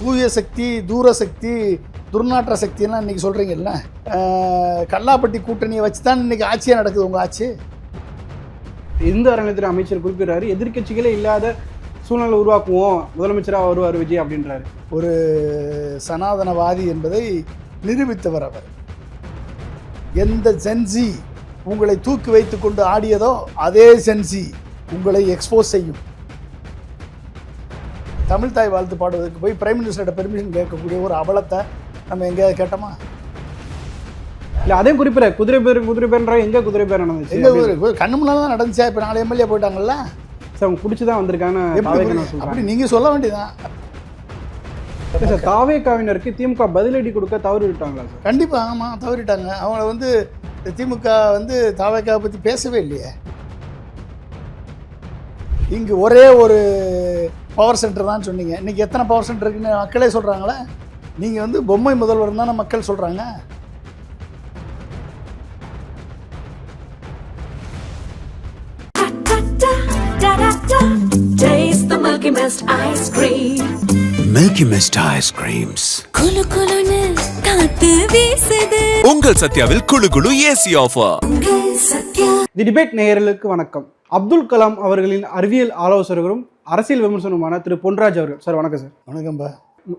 தூய சக்தி, தூர சக்தி, துர்நாற்ற சக்தியெல்லாம் இன்றைக்கி சொல்கிறீங்கல்ல. கல்லாப்பட்டி கூட்டணியை வச்சு தான் இன்றைக்கி ஆட்சியாக நடக்குது உங்கள் ஆட்சி. இந்து அறநிலையத்துறை அமைச்சர் குறிப்பிடுறாரு, எதிர்க்கட்சிகளே இல்லாத சூழ்நிலை உருவாக்குவோம், முதலமைச்சராக வருவார் விஜய் அப்படின்றாரு. ஒரு சனாதனவாதி என்பதை நிரூபித்தவர் அவர். எந்த சென்சி உங்களை தூக்கி வைத்து கொண்டு ஆடியதோ அதே சென்சி உங்களை எக்ஸ்போஸ் செய்யும். தமிழ் தாய் வாழ்த்து பாடுவதற்கு போய் பிரைம் மினிஸ்டரோட பெர்மிஷன் கேட்கக்கூடிய ஒரு அவலத்தை நம்ம எங்கேயாவது கேட்டோமா? இல்லை, அதையும் குறிப்பிட குதிரை பேர்ன்ற எங்கே குதிரை பேர் நடந்துச்சு? எங்கே கண்ணு முன்னால் தான் நடந்துச்சா? இப்போ 4 எம்எல்ஏ போயிட்டாங்கல்ல சார், அவங்க பிடிச்சி தான் வந்திருக்காங்க. அப்படி நீங்கள் சொல்ல வேண்டியதான். சார், தாவேகாவினருக்கு திமுக பதிலடி கொடுக்க தவறு விட்டாங்களா சார்? கண்டிப்பாக, ஆமாம், தவறிட்டாங்க. அவங்கள திமுக தாவேகாவை பற்றி பேசவே இல்லையே. இங்கு ஒரே ஒரு பவர் சென்டர் தான் சொன்னீங்க. இன்றைக்கி எத்தனை பவர் சென்டர் இருக்குன்னு மக்களே சொல்கிறாங்களே. நீங்கள் பொம்மை முதல்வர் தானே மக்கள் சொல்கிறாங்க. Taste the Milky Mist ice cream. Milky Mist ice creams. குளு குளுன்னு காத்து வீசுது. உங்கள் சத்யாவில் குளு குளு ஏசி ஆஃபர். தி டிபேட் நேயர்களுக்கு வணக்கம். அப்துல் கலாம் அவர்களின் அறிவியல் ஆலோசகரும் அரசியல் விமர்சனமான திரு பொன்ராஜ் அவர்கள். சார் வணக்கம் சார். வணக்கம்பா.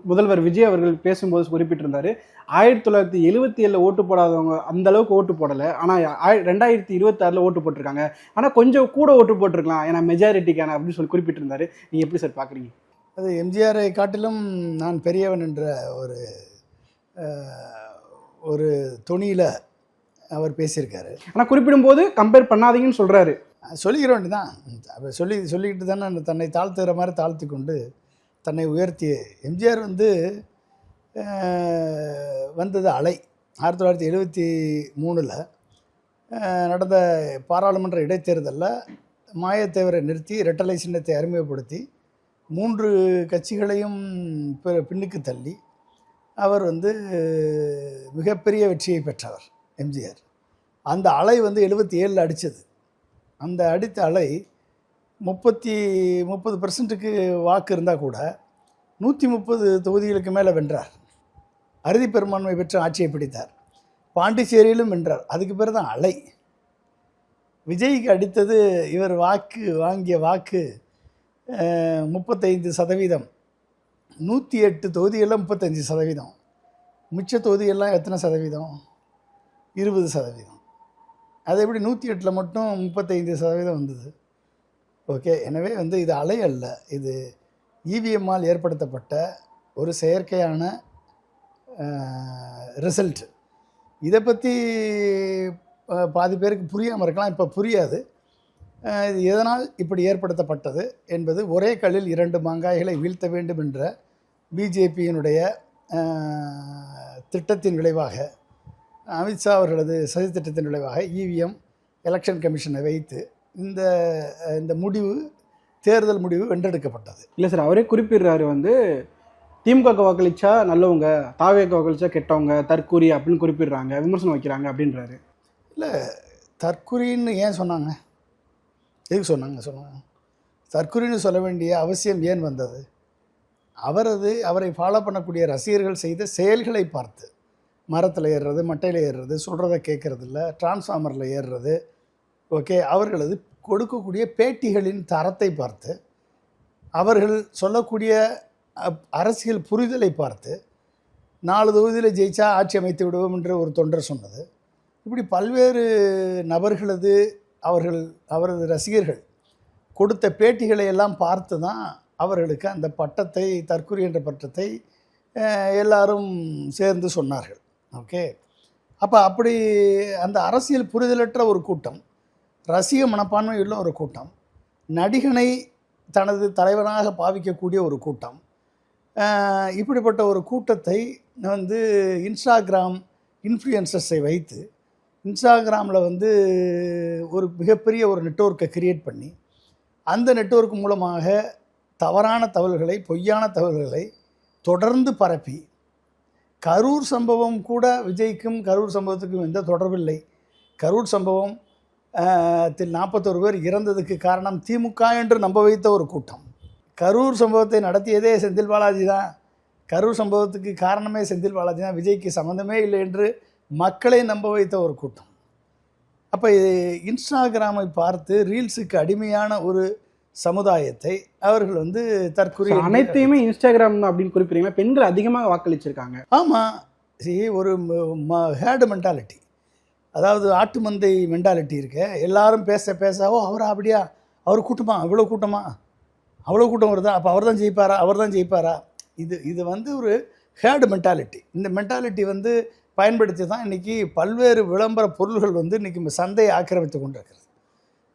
முதல்வர் விஜய் அவர்கள் பேசும்போது குறிப்பிட்டிருந்தாரு, 1977 ஓட்டு போடாதவங்க அந்த அளவுக்கு ஓட்டு போடலை, ஆனால் 2026 ஓட்டு போட்டிருக்காங்க, ஆனால் கொஞ்சம் கூட ஓட்டு போட்டிருக்கலாம், ஏன்னா மெஜாரிட்டிக்கான அப்படின்னு சொல்லி குறிப்பிட்டிருந்தாரு. நீங்கள் எப்படி சார் பார்க்குறீங்க? அது எம்ஜிஆரை காட்டிலும் நான் பெரியவன் என்ற ஒரு துணியில் அவர் பேசியிருக்காரு. ஆனால் குறிப்பிடும்போது கம்பேர் பண்ணாதீங்கன்னு சொல்கிறாரு. சொல்லிக்கிற வேண்டியதான். அப்போ சொல்லிக்கிட்டு தானே தன்னை தாழ்த்துகிற மாதிரி தாழ்த்தி கொண்டு தன்னை உயர்த்திய எம்ஜிஆர் வந்தது அலை. 1973 நடந்த பாராளுமன்ற இடைத்தேர்தலில் மாயத்தேவரை நிறுத்தி இரட்டலை சின்னத்தை அறிமுகப்படுத்தி 3 கட்சிகளையும் பின்னுக்கு தள்ளி அவர் மிகப்பெரிய வெற்றியை பெற்றவர் எம்ஜிஆர். அந்த அலை 77 அடித்தது. அந்த அடித்த அலை 30% வாக்கு இருந்தால் கூட 130 தொகுதிகளுக்கு மேலே வென்றார். அறுதி பெரும்பான்மை பெற்று ஆட்சியை பிடித்தார். பாண்டிச்சேரியிலும் வென்றார். அதுக்கு பேர் தான் அலை. விஜய்க்கு அடித்தது இவர் வாங்கிய வாக்கு 35%. 108 தொகுதிகளில் 35%. மிச்ச தொகுதியெல்லாம் எத்தனை சதவீதம்? 20%. அது எப்படி 108 மட்டும் 35% வந்தது? ஓகே. எனவே இது அலை அல்ல, இது இவிஎம்மால் ஏற்படுத்தப்பட்ட ஒரு செயற்கையான ரிசல்ட். இதை பற்றி பாதி பேருக்கு புரியாமல் இருக்கலாம், இப்போ புரியாது. இது எதனால் இப்படி ஏற்படுத்தப்பட்டது என்பது ஒரே கல்லில் 2 மாங்காய்களை வீழ்த்த வேண்டும் என்ற பிஜேபியினுடைய திட்டத்தின் விளைவாக, அமித்ஷா அவர்களது சதி திட்டத்தின் விளைவாக இவிஎம் எலெக்ஷன் கமிஷனை வைத்து இந்த முடிவு, தேர்தல் முடிவு வென்றெடுக்கப்பட்டது. இல்லை சார், அவரே குறிப்பிடுறாரு, திமுக வாக்களிச்சா நல்லவங்க, தாவேக வாக்களிச்சா கெட்டவங்க, தற்கூரி அப்படின்னு குறிப்பிடுறாங்க, விமர்சனம் வைக்கிறாங்க அப்படின்றாரு. இல்லை, தற்கூரின்னு ஏன் சொன்னாங்க? எதுக்கு சொன்னாங்க? தற்கூரின்னு சொல்ல வேண்டிய அவசியம் ஏன் வந்தது? அவரை ஃபாலோ பண்ணக்கூடிய ரசிகர்கள் செய்த செயல்களை பார்த்து, மரத்தில் ஏறுறது, மட்டையில் ஏறுறது, சொல்கிறத கேட்கறது இல்லை, டிரான்ஸ்ஃபார்மரில் ஏறுறது, ஓகே, அவர்களது கொடுக்கக்கூடிய பேட்டிகளின் தரத்தை பார்த்து, அவர்கள் சொல்லக்கூடிய அரசியல் புரிதலை பார்த்து 4 தொகுதியில் ஜெயிச்சா ஆட்சி அமைத்து விடுவோம் என்று ஒரு தொண்டர் சொன்னது. இப்படி பல்வேறு நபர்களது அவரது ரசிகர்கள் கொடுத்த பேட்டிகளை எல்லாம் பார்த்து தான் அவர்களுக்கு அந்த பட்டத்தை, தற்கூரி என்ற பட்டத்தை எல்லாரும் சேர்ந்து சொன்னார்கள். ஓகே. அப்படி அந்த அரசியல் புரிதலற்ற ஒரு கூட்டம், ரசிக மனப்பான்மை உள்ள ஒரு கூட்டம், நடிகனை தனது தலைவனாக பாவிக்கக்கூடிய ஒரு கூட்டம், இப்படிப்பட்ட ஒரு கூட்டத்தை இன்ஸ்டாகிராம் இன்ஃப்ளூயன்சர்ஸை வைத்து இன்ஸ்டாகிராமில் ஒரு மிகப்பெரிய ஒரு நெட்வொர்க்கை கிரியேட் பண்ணி, அந்த நெட்வொர்க் மூலமாக தவறான தகவல்களை, பொய்யான தகவல்களை தொடர்ந்து பரப்பி, கரூர் சம்பவம் கூட விஜய்க்கும் கரூர் சம்பவத்துக்கும் எந்த தொடர்பில்லை, கரூர் சம்பவம் 41 பேர் இறந்ததுக்கு காரணம் திமுக என்று நம்ப வைத்த ஒரு கூட்டம், கரூர் சம்பவத்தை நடத்தியதே செந்தில் பாலாஜி தான் கரூர் சம்பவத்துக்கு காரணமே செந்தில் பாலாஜி தான், விஜய்க்கு சம்மந்தமே இல்லை என்று மக்களை நம்ப வைத்த ஒரு கூட்டம். அப்போ இன்ஸ்டாகிராமை பார்த்து ரீல்ஸுக்கு அடிமையான ஒரு சமுதாயத்தை அவர்கள் வந்து தற்கொலை அனைத்தையுமே இன்ஸ்டாகிராம் அப்படின்னு குறிப்பிடுறீங்களா? பெண்கள் அதிகமாக வாக்களிச்சிருக்காங்க. ஆமாம், ஒரு ஹேர்டு மென்டாலிட்டி, அதாவது ஆட்டு மந்தை மென்டாலிட்டி இருக்கு. எல்லாரும் பேச பேச, ஓ அவரா அப்படியா, அவர் கூட்டமா, இவ்வளோ கூட்டமா, அவ்வளோ கூட்டம் வருதா, அப்போ அவர் தான் ஜெயிப்பாரா, அவர் தான் ஜெயிப்பாரா. இது வந்து ஒரு ஹேர்டு மென்டாலிட்டி. இந்த மென்டாலிட்டி வந்து பயன்படுத்தி தான் இன்றைக்கி பல்வேறு விளம்பர பொருள்கள் வந்து இன்றைக்கி சந்தையை ஆக்கிரமித்து கொண்டு இருக்கிறது.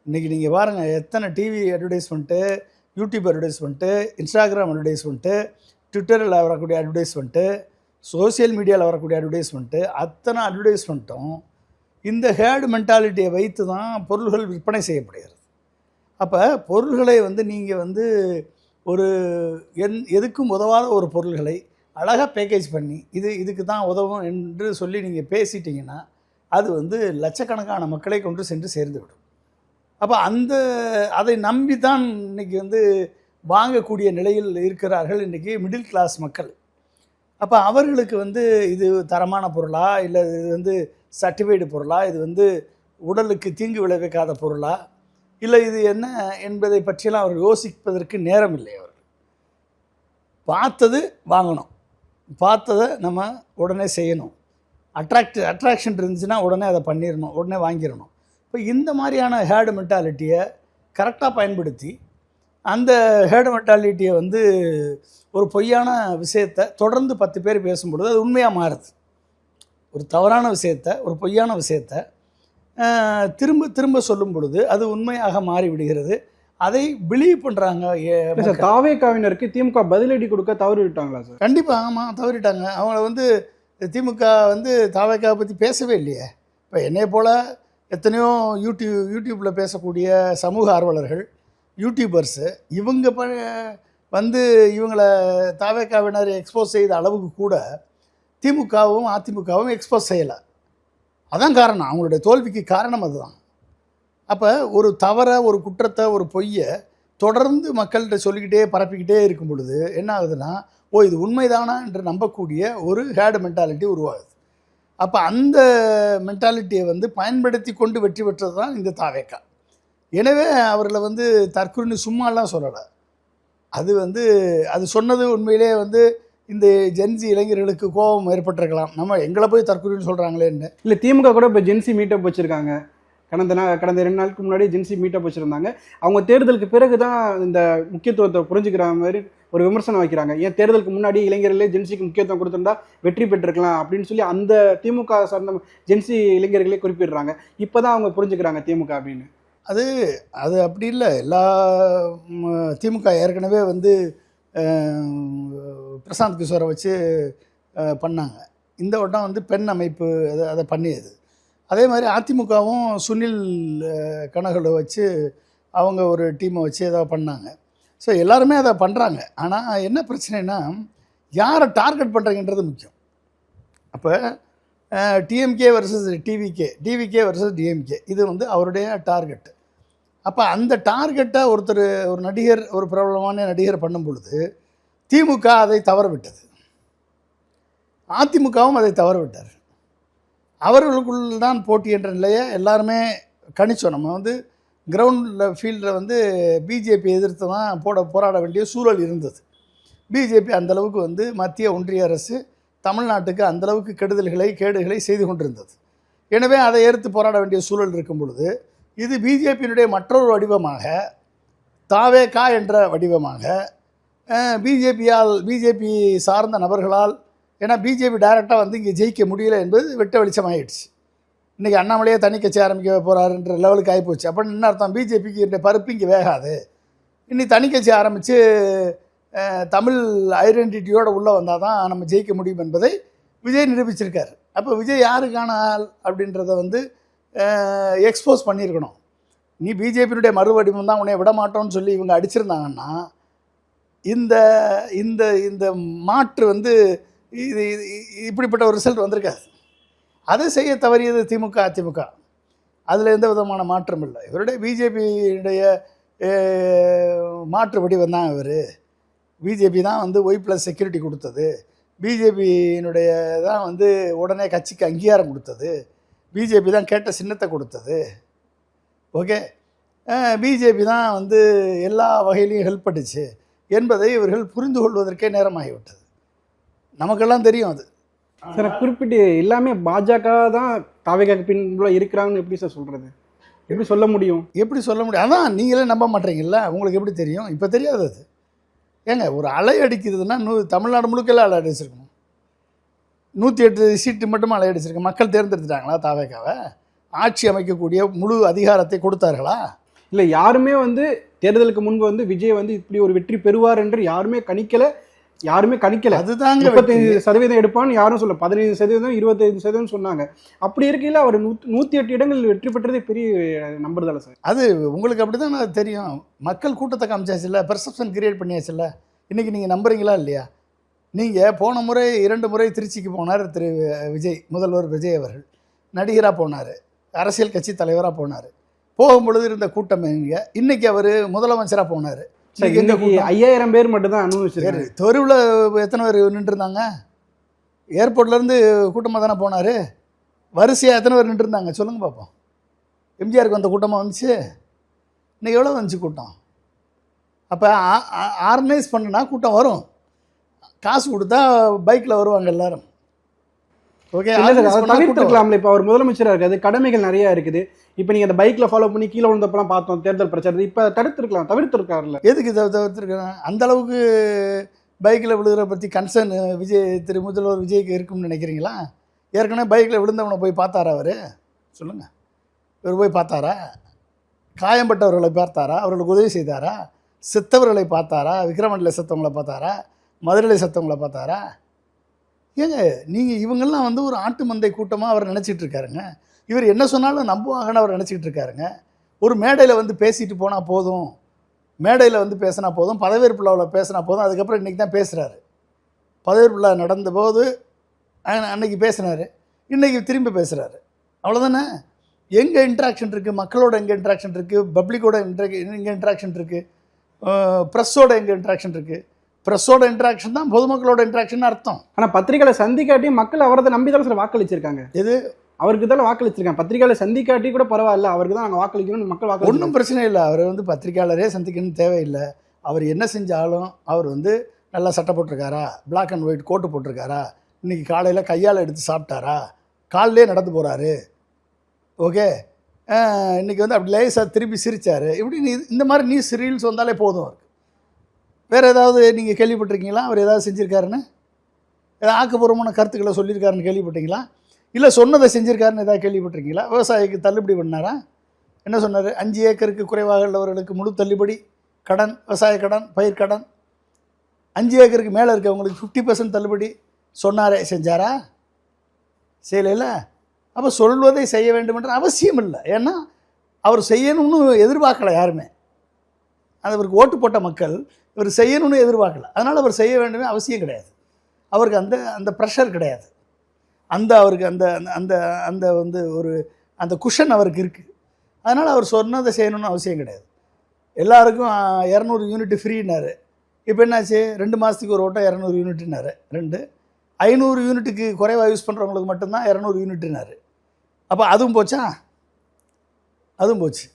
இன்றைக்கி நீங்கள் பாருங்கள், எத்தனை TV advertisement, YouTube advertisement, Instagram advertisement, ட்விட்டரில் வரக்கூடிய அட்வர்டைஸ்மெண்ட்டு, சோசியல் மீடியாவில் வரக்கூடிய அட்வர்டைஸ்மெண்ட்டு, அத்தனை அட்வர்டைஸ்மெண்ட்டும் இந்த ஹேர்டு மென்டாலிட்டியை வைத்து தான் பொருள்கள் விற்பனை செய்யப்படுகிறது. அப்போ பொருள்களை வந்து நீங்கள் வந்து ஒரு எதுக்கும் உதவாத ஒரு பொருள்களை அழகாக பேக்கேஜ் பண்ணி இதுக்கு தான் உதவும் என்று சொல்லி நீங்கள் பேசிட்டிங்கன்னா அது வந்து லட்சக்கணக்கான மக்களை கொண்டு சென்று சேர்ந்து விடும். அப்போ அதை நம்பி தான் இன்றைக்கி வந்து வாங்கக்கூடிய நிலையில் இருக்கிறார்கள் இன்றைக்கி மிடில் கிளாஸ் மக்கள். அப்போ அவர்களுக்கு வந்து இது தரமான பொருளா, இல்லை இது வந்து சர்டிஃபைடு பொருளா, இது வந்து உடலுக்கு தீங்கு விளைவிக்காத பொருளா, இல்லை இது என்ன என்பதை பற்றியெல்லாம் அவர் யோசிப்பதற்கு நேரம் இல்லை. அவர் பார்த்தது வாங்கணும், பார்த்ததை நம்ம உடனே செய்யணும், அட்ராக்ஷன் இருந்துச்சுன்னா உடனே அதை பண்ணிடணும், உடனே வாங்கிடணும். இப்போ இந்த மாதிரியான ஹேர்டு மென்டாலிட்டியை கரெக்டாக பயன்படுத்தி அந்த ஹேர்டு மென்டாலிட்டியை வந்து ஒரு பொய்யான விஷயத்தை தொடர்ந்து 10 பேர் பேசும்பொழுது அது உண்மையாக மாறுது. ஒரு தவறான விஷயத்தை, ஒரு பொய்யான விஷயத்தை திரும்ப திரும்ப சொல்லும் பொழுது அது உண்மையாக மாறிவிடுகிறது. அதை பிலீவ் பண்ணுறாங்க. தாவேகாவினருக்கு திமுக பதிலடி கொடுக்க தவறி விட்டாங்களா சார்? கண்டிப்பாக, ஆமாம், தவறிட்டாங்க. அவங்கள வந்து திமுக வந்து தாவேகாவை பற்றி பேசவே இல்லையே. இப்போ என்னை போல் எத்தனையோ யூடியூப்பில் பேசக்கூடிய சமூக ஆர்வலர்கள், யூடியூபர்ஸு, இவங்க வந்து இவங்களை தாவேகாவினர் எக்ஸ்போஸ் செய்த அளவுக்கு கூட திமுகவும் அதிமுகவும் எக்ஸ்போஸ் செய்யலை. அதான் காரணம், அவங்களுடைய தோல்விக்கு காரணம் அதுதான். அப்போ ஒரு தவறை, ஒரு குற்றத்தை, ஒரு பொய்யை தொடர்ந்து மக்கள்கிட்ட சொல்லிக்கிட்டே பரப்பிக்கிட்டே இருக்கும் பொழுது என்ன ஆகுதுன்னா, ஓ இது உண்மைதானா என்று நம்பக்கூடிய ஒரு ஹேர்டு மென்டாலிட்டி உருவாகுது. அப்போ அந்த மென்டாலிட்டியை வந்து பயன்படுத்தி கொண்டு வெற்றி பெற்றது தான் இந்த தாவேகா. எனவே அவர்களை வந்து தற்கொலைன்னு சும்மாலாம் சொல்லலை. அது வந்து அது சொன்னது உண்மையிலே வந்து இந்த ஜென்சி இளைஞர்களுக்கு கோபம் ஏற்பட்டிருக்கலாம். நம்ம எங்களை போய் தற்கொலைன்னு சொல்கிறாங்களேன்னு. இல்லை, திமுக கூட இப்போ ஜென்சி மீட்டப் வச்சுருக்காங்க. கடந்த 2 நாளுக்கு முன்னாடி ஜென்சி மீட்டப் வச்சுருந்தாங்க. அவங்க தேர்தலுக்கு பிறகு தான் இந்த முக்கியத்துவத்தை புரிஞ்சுக்கிற மாதிரி ஒரு விமர்சனம் வைக்கிறாங்க. ஏன் தேர்தலுக்கு முன்னாடி இளைஞர்களே ஜென்சிக்கு முக்கியத்துவம் கொடுத்துருந்தா வெற்றி பெற்றிருக்கலாம் அப்படின்னு சொல்லி அந்த திமுக சார்ந்த ஜென்சி இளைஞர்களே குறிப்பிடுறாங்க. இப்போ தான் அவங்க புரிஞ்சுக்கிறாங்க திமுக அப்படின்னு. அது அப்படி இல்லை. எல்லா திமுக ஏற்கனவே வந்து பிரசாந்த் கிஷோரை வச்சு பண்ணாங்க. இந்த வட்டம் வந்து பெண் அமைப்பு அதை பண்ணியது. அதே மாதிரி அதிமுகவும் சுனில் கனகலை வச்சு அவங்க ஒரு டீமை வச்சு ஏதோ பண்ணாங்க. ஸோ எல்லாருமே அதை பண்ணுறாங்க. ஆனால் என்ன பிரச்சனைனா, யாரை டார்கெட் பண்ணுறீங்கன்றது முக்கியம். அப்போ DMK versus TVK versus DMK, இது வந்து அவருடைய டார்கெட்டு. அப்போ அந்த டார்கெட்டை ஒரு நடிகர், ஒரு பிரபலமான நடிகர் பண்ணும் பொழுது திமுக அதை தவற விட்டது, அதிமுகவும் அதை தவற விட்டார். அவர்களுக்குள் தான் போட்டி என்ற நிலையை எல்லாருமே கணிச்சோம். நம்ம வந்து கிரவுண்டில் ஃபீல்டில் வந்து பிஜேபி எதிர்த்து தான் போராட வேண்டிய சூழல் இருந்தது. பிஜேபி அந்தளவுக்கு வந்து மத்திய ஒன்றிய அரசு தமிழ்நாட்டுக்கு அந்தளவுக்கு கேடுகளை செய்து கொண்டிருந்தது. எனவே அதை எதிர்த்து போராட வேண்டிய சூழல் இருக்கும் பொழுது இது பிஜேபியினுடைய மற்றொரு வடிவமாக, தாவேகா என்ற வடிவமாக, பிஜேபி சார்ந்த நபர்களால், ஏன்னா பிஜேபி டைரெக்டாக வந்து இங்கே ஜெயிக்க முடியல என்பது வெட்ட வெளிச்சமாகிடுச்சு. இன்றைக்கி அண்ணாமலையே தனி கட்சி ஆரம்பிக்க போகிறாருன்ற லெவலுக்கு ஆகிப்போச்சு. அப்போ என்ன அர்த்தம், பிஜேபிக்கு இந்த பருப்பு இங்கே வேகாது, இன்னைக்கு தனி கட்சி ஆரம்பித்து தமிழ் ஐடென்டிட்டியோடு உள்ளே வந்தால் தான் நம்ம ஜெயிக்க முடியும் என்பதை விஜய் நிரூபிச்சிருக்கார். அப்போ விஜய் யாருக்கான ஆள் அப்படின்றத வந்து எக்ஸ்போஸ் பண்ணியிருக்கணும். நீ பிஜேபியினுடைய மறுவடிவம் தான், உன்னை விட மாட்டோம்னு சொல்லி இவங்க அடிச்சிருந்தாங்கன்னா இந்த இந்த இந்த மாற்று வந்து இது இப்படிப்பட்ட ஒரு ரிசல்ட் வந்திருக்காது. அதை செய்ய தவறியது திமுக அதிமுக, அதில் எந்த விதமான மாற்றம் இல்லை. இவருடைய பிஜேபியுடைய மாற்று வடிவம் தான் இவர். பிஜேபி தான் வந்து ஒய்+ செக்யூரிட்டி கொடுத்தது, பிஜேபியினுடைய தான் வந்து உடனே கட்சிக்கு அங்கீகாரம் கொடுத்தது, பிஜேபி தான் கேட்ட சின்னத்தை கொடுத்தது. ஓகே, பிஜேபி தான் வந்து எல்லா வகையிலையும் ஹெல்ப் பண்ணிச்சு என்பதை இவர்கள் புரிந்து கொள்வதற்கே நேரமாகிவிட்டது. நமக்கெல்லாம் தெரியும் அது. சார் குறிப்பிட்டு எல்லாமே பாஜக தான் தாவேகாக்கு பின்புல இருக்கிறாங்கன்னு எப்படி சார் சொல்றது? எப்படி சொல்ல முடியும்? எப்படி சொல்ல முடியும்? அதான் நீங்களே நம்ப மாட்டீங்கல்ல, உங்களுக்கு எப்படி தெரியும்? இப்போ தெரியாது அது. ஏங்க ஒரு அலை அடிக்கிறதுனா தமிழ்நாடு முழுக்கெல்லாம் அலை அடிச்சிருக்கணும். 108 சீட்டு மட்டும் அலை அடிச்சிருக்கு. மக்கள் தேர்ந்தெடுத்துட்டாங்களா தாவேகாவை? ஆட்சி அமைக்கக்கூடிய முழு அதிகாரத்தை கொடுத்தார்களா? இல்லை, யாருமே வந்து தேர்தலுக்கு முன்பு வந்து விஜய் வந்து இப்படி ஒரு வெற்றி பெறுவார் என்று யாருமே கணிக்கல. அதுதாங்க 35% எடுப்பான்னு யாரும் சொல்ல. 15%, 25% சொன்னாங்க. அப்படி இருக்கையில் அவர் 108 இடங்கள் வெற்றி பெற்றதே பெரிய நம்பர் தானே சார். அது உங்களுக்கு அப்படி தான் தெரியும். மக்கள் கூட்டத்தை காமிச்சாச்சுல்ல, பெர்செப்ஷன் கிரியேட் பண்ணியாச்சுல்ல. இன்றைக்கி நீங்கள் நம்புறீங்களா இல்லையா? நீங்கள் போன முறை 2 முறை திருச்சிக்கு போனார் திரு விஜய், முதல்வர் விஜய் அவர்கள் நடிகராக போனார், அரசியல் கட்சி தலைவராக போனார். போகும்பொழுது இருந்த கூட்டம் எங்கே? இன்றைக்கி அவர் முதலமைச்சராக போனார். 5000 பேர் மட்டும் தான் அனுபவிச்சிருக்காரு. தெருவில் எத்தனை பேர் நின்றுருந்தாங்க? ஏர்போர்ட்லேருந்து கூட்டமாக தானே போனார். வரிசையாக எத்தனை பேர் நின்றுருந்தாங்க சொல்லுங்கள் பார்ப்போம். எம்ஜிஆருக்கு வந்த கூட்டமாக வந்துச்சு. இன்றைக்கி எவ்வளோ வந்துச்சு கூட்டம்? அப்போ ஆர்கனைஸ் பண்ணுனா கூட்டம் வரும். காசு கொடுத்தா பைக்கில் வருவாங்க எல்லாரும். ஓகே, தவிர்த்துக்கலாம்ல. இப்போ அவர் முதலமைச்சராக இருக்காது, கடமைகள் நிறைய இருக்குது. இப்போ நீங்கள் அந்த பைக்கில் ஃபாலோ பண்ணி கீழே விழுந்தப்பெல்லாம் பார்த்தோம் தேர்தல் பிரச்சாரத்தை. இப்போ தவிர்த்துருக்காருல்ல. எதுக்கு தவிர்த்துருக்கேன்? அந்த அளவுக்கு பைக்கில் விழுகிற பற்றி கன்சர்ன் திரு முதல்வர் விஜய்க்கு இருக்கும்னு நினைக்கிறீங்களா? ஏற்கனவே பைக்கில் விழுந்தவனை போய் பார்த்தாரா அவர்? சொல்லுங்கள். இவர் போய் பார்த்தாரா? காயம்பட்டவர்களை பார்த்தாரா? அவர்களுக்கு உதவி செய்தாரா? செத்தவர்களை பார்த்தாரா? விக்ரமண்டில் செத்தவங்களை பார்த்தாரா? மதுரையில் செத்தவங்களை பார்த்தாரா? ஏங்க நீங்கள் இவங்கெல்லாம் வந்து ஒரு ஆட்டு மந்தை கூட்டமாக அவர் நினச்சிட்டு இருக்காருங்க. இவர் என்ன சொன்னாலும் நம்புவாங்கன்னு அவர் நினச்சிக்கிட்டு இருக்காருங்க. ஒரு மேடையில் வந்து பேசிட்டு போனால் போதும், மேடையில் வந்து பேசினா போதும், பதவியேற்பு விழாவில் பேசினா போதும். அதுக்கப்புறம் இன்றைக்கி தான் பேசுகிறாரு. பதவியேற்பு விழா நடந்தபோது அன்னைக்கு பேசினார், இன்றைக்கி திரும்பி பேசுகிறாரு. அவ்வளோதானே. எங்கே இன்ட்ராக்ஷன் இருக்குது? மக்களோட எங்கே இன்ட்ராக்ஷன் இருக்குது? பப்ளிக்கோட எங்கே இன்ட்ராக்ஷன் இருக்குது? ப்ரெஸ்ஸோட எங்கே இன்ட்ராக்ஷன் இருக்குது? ப்ரெஸ்ஸோட இன்ட்ராக்ஷன் தான் பொதுமக்களோட இன்ட்ராக்ஷன் அர்த்தம். ஆனால் பத்திரிகைகளை சந்திக்காட்டி மக்கள் அவரதை நம்பி தான் சார் வாக்களிச்சிருக்காங்க. எது அவருக்கு தான் வாக்களிச்சிருக்காங்க. பத்திரிகைகளை சந்திக்காட்டி கூட பரவாயில்ல, அவருக்கு தான் நாங்கள் வாக்களிக்கணும்னு மக்கள் வாக்களி. ஒன்றும் பிரச்சனை இல்லை. அவர் வந்து பத்திரிகையாளரே சந்திக்கணும்னு தேவையில்லை. அவர் என்ன செஞ்சாலும் அவர் வந்து நல்லா சட்டை போட்டிருக்காரா, பிளாக் அண்ட் ஒயிட் கோட்டு போட்டிருக்காரா, இன்றைக்கி காலையில் கையால் எடுத்து சாப்பிட்டாரா, காலிலே நடந்து போகிறாரு, ஓகே, இன்றைக்கி வந்து அப்படி லேசாக திருப்பி சிரித்தார், இப்படி இந்த மாதிரி நியூஸ் ரீல்ஸ் வந்தாலே போதும். அவருக்கு வேறு ஏதாவது நீங்கள் கேள்விப்பட்டிருக்கீங்களா? அவர் ஏதாவது செஞ்சுருக்காருன்னு, ஏதாவது ஆக்கப்பூர்வமான கருத்துக்களை சொல்லியிருக்காருன்னு கேள்விப்பட்டீங்களா? இல்லை சொன்னதை செஞ்சுருக்காருன்னு ஏதாவது கேள்விப்பட்டிருக்கீங்களா? விவசாயிக்கு தள்ளுபடி பண்ணாரா? என்ன சொன்னார்? 5 ஏக்கருக்கு குறைவாக உள்ளவர்களுக்கு முழு தள்ளுபடி, கடன், விவசாய கடன், பயிர் கடன். 5 ஏக்கருக்கு மேலே இருக்கவங்களுக்கு 50% தள்ளுபடி சொன்னாரே, செஞ்சாரா? செய்யலைல்ல. அப்போ சொல்வதை செய்ய வேண்டும் என்ற அவசியம் இல்லை. ஏன்னா அவர் செய்யணும்னு எதிர்பார்க்கலை யாருமே. அது அவருக்கு ஓட்டு போட்ட மக்கள் இவர் செய்யணும்னு எதிர்பார்க்கல. அதனால் அவர் செய்ய வேண்டுமே அவசியம் கிடையாது. அவருக்கு அந்த ப்ரெஷர் கிடையாது. அவருக்கு அந்த வந்து ஒரு அந்த குஷன் அவருக்கு இருக்குது. அதனால் அவர் சொன்னதை செய்யணும்னு அவசியம் கிடையாது. எல்லாருக்கும் 200 யூனிட் ஃப்ரீனாரு. இப்போ என்னாச்சு? 2 மாதத்துக்கு ஒரு ஓட்டம் 200 யூனிட்னாரு. 500 யூனிட்டுக்கு குறைவாக யூஸ் பண்ணுறவங்களுக்கு மட்டும்தான் 200 யூனிட்னாரு. அப்போ அதுவும் போச்சா? அதுவும் போச்சு.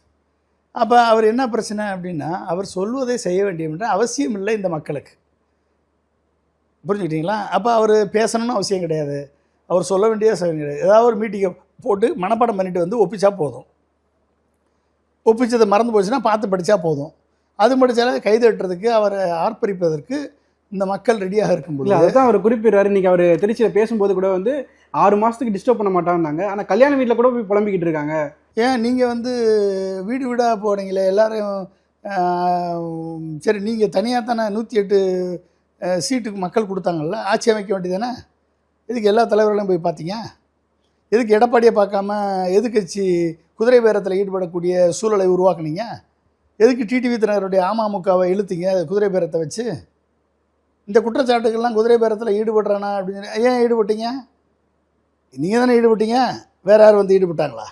அப்போ அவர் என்ன பிரச்சனை அப்படின்னா, அவர் சொல்வதை செய்ய வேண்டிய அவசியம் இல்லை இந்த மக்களுக்கு. புரிஞ்சுக்கிட்டீங்களா? அப்போ அவர் பேசணும்னு அவசியம் கிடையாது. அவர் சொல்ல வேண்டிய அவசியம் கிடையாது. ஏதாவது ஒரு மீட்டிங்கை போட்டு மனப்பாடம் பண்ணிட்டு வந்து ஒப்பிச்சா போதும். ஒப்பிச்சதை மறந்து போச்சுன்னா பார்த்து படித்தா போதும். அது படித்தாலே கைதட்டுறதுக்கு, அவரை ஆர்ப்பரிப்பதற்கு இந்த மக்கள் ரெடியாக இருக்கும்போது அதுதான் அவர் குறிப்பிடுறாரு. இன்றைக்கி அவர் திருச்சியில் பேசும்போது கூட வந்து 6 மாதத்துக்கு டிஸ்டர்ப் பண்ண மாட்டான்னாங்க. ஆனால் கல்யாண வீட்டில் கூட போய் புலம்பிக்கிட்டு இருக்காங்க. ஏன் நீங்கள் வந்து வீடு வீடாக போனீங்களே எல்லாரையும், சரி நீங்கள் தனியாக தானே 108 சீட்டுக்கு மக்கள் கொடுத்தாங்கல்ல, ஆட்சி அமைக்க வேண்டியதானே? எதுக்கு எல்லா தலைவர்களையும் போய் பார்த்தீங்க? எதுக்கு எடப்பாடியை பார்க்காம எதிர்க்கட்சி குதிரை பேரத்தில் ஈடுபடக்கூடிய சூழலை உருவாக்குனீங்க? எதுக்கு டிடிவி தினகருடைய அமமுகவை இழுத்தீங்க குதிரை பேரத்தை வச்சு? இந்த குற்றச்சாட்டுகள்லாம் குதிரை பேரத்தில் ஈடுபடுறானா அப்படின்னு ஏன் ஈடுபட்டீங்க? நீங்கள் தானே ஈடுபட்டீங்க, வேறு யார் வந்து ஈடுபட்டாங்களா?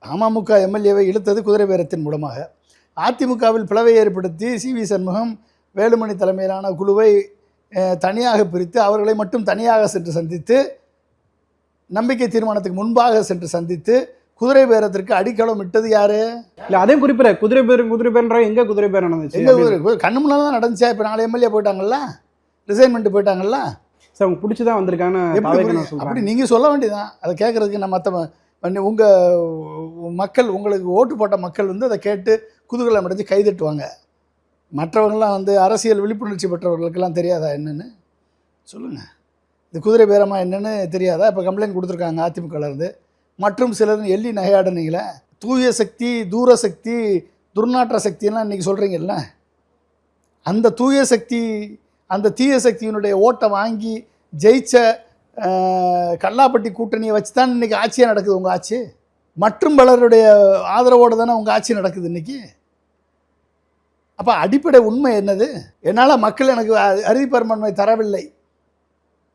அமமுக எம்எல்ஏவை இழுத்தது குதிரை பேரத்தின் மூலமாக. அதிமுகவில் பிளவை ஏற்படுத்தி சிவி சண்முகம் வேலுமணி தலைமையிலான குழுவை தனியாக பிரித்து அவர்களை மட்டும் தனியாக சென்று சந்தித்து நம்பிக்கை தீர்மானத்துக்கு முன்பாக சென்று சந்தித்து குதிரை பேரத்திற்கு அடிக்களம் இட்டது யாரு? இல்ல அதையும் குறிப்பிட குதிரை பேர் எங்க குதிரை பேர் நடந்துச்சு? எங்க கண்ணு முன்னால தான் நடந்துச்சா? இப்போ 4 எம்எல்ஏ போயிட்டாங்கல்ல, ரிசைன்மெண்ட் போயிட்டாங்கல்ல. சார் அவங்க பிடிச்சிதான் வந்திருக்காங்கன்னு அப்படி நீங்க சொல்ல வேண்டியதான். அதை கேட்கறதுக்கு நம்ம மற்ற உங்க மக்கள், உங்களுக்கு ஓட்டு போட்ட மக்கள் வந்து அதை கேட்டு குதூகலம் அடைஞ்சு கைதட்டுவாங்க. மற்றவங்களாம் வந்து அரசியல் விழிப்புணர்ச்சி பெற்றவர்களுக்கெல்லாம் தெரியாதா என்னன்னு சொல்லுங்க. இது குதிரை பேரமா என்னன்னு தெரியாதா? இப்போ கம்ப்ளைண்ட் கொடுத்துருக்காங்க அதிமுகலேருந்து. மற்றும் சிலர் எள்ளி நகையாடுனீங்களே, தூய சக்தி, தூர சக்தி, துர்நாற்ற சக்தியெல்லாம் இன்றைக்கி சொல்கிறீங்கல்ல, அந்த தூய சக்தி அந்த தீய சக்தியினுடைய ஓட்டை வாங்கி ஜெயிச்ச கல்லாப்பட்டி கூட்டணியை வச்சு தான் இன்றைக்கி ஆட்சியாக நடக்குது உங்கள் ஆட்சி. மற்றும் பலருடைய ஆதரவோடு தானே உங்கள் ஆட்சி நடக்குது இன்றைக்கி. அப்போ அடிப்படை உண்மை என்னது? என்னால் மக்கள் எனக்கு அறுதிப்பெரும்பான்மை தரவில்லை,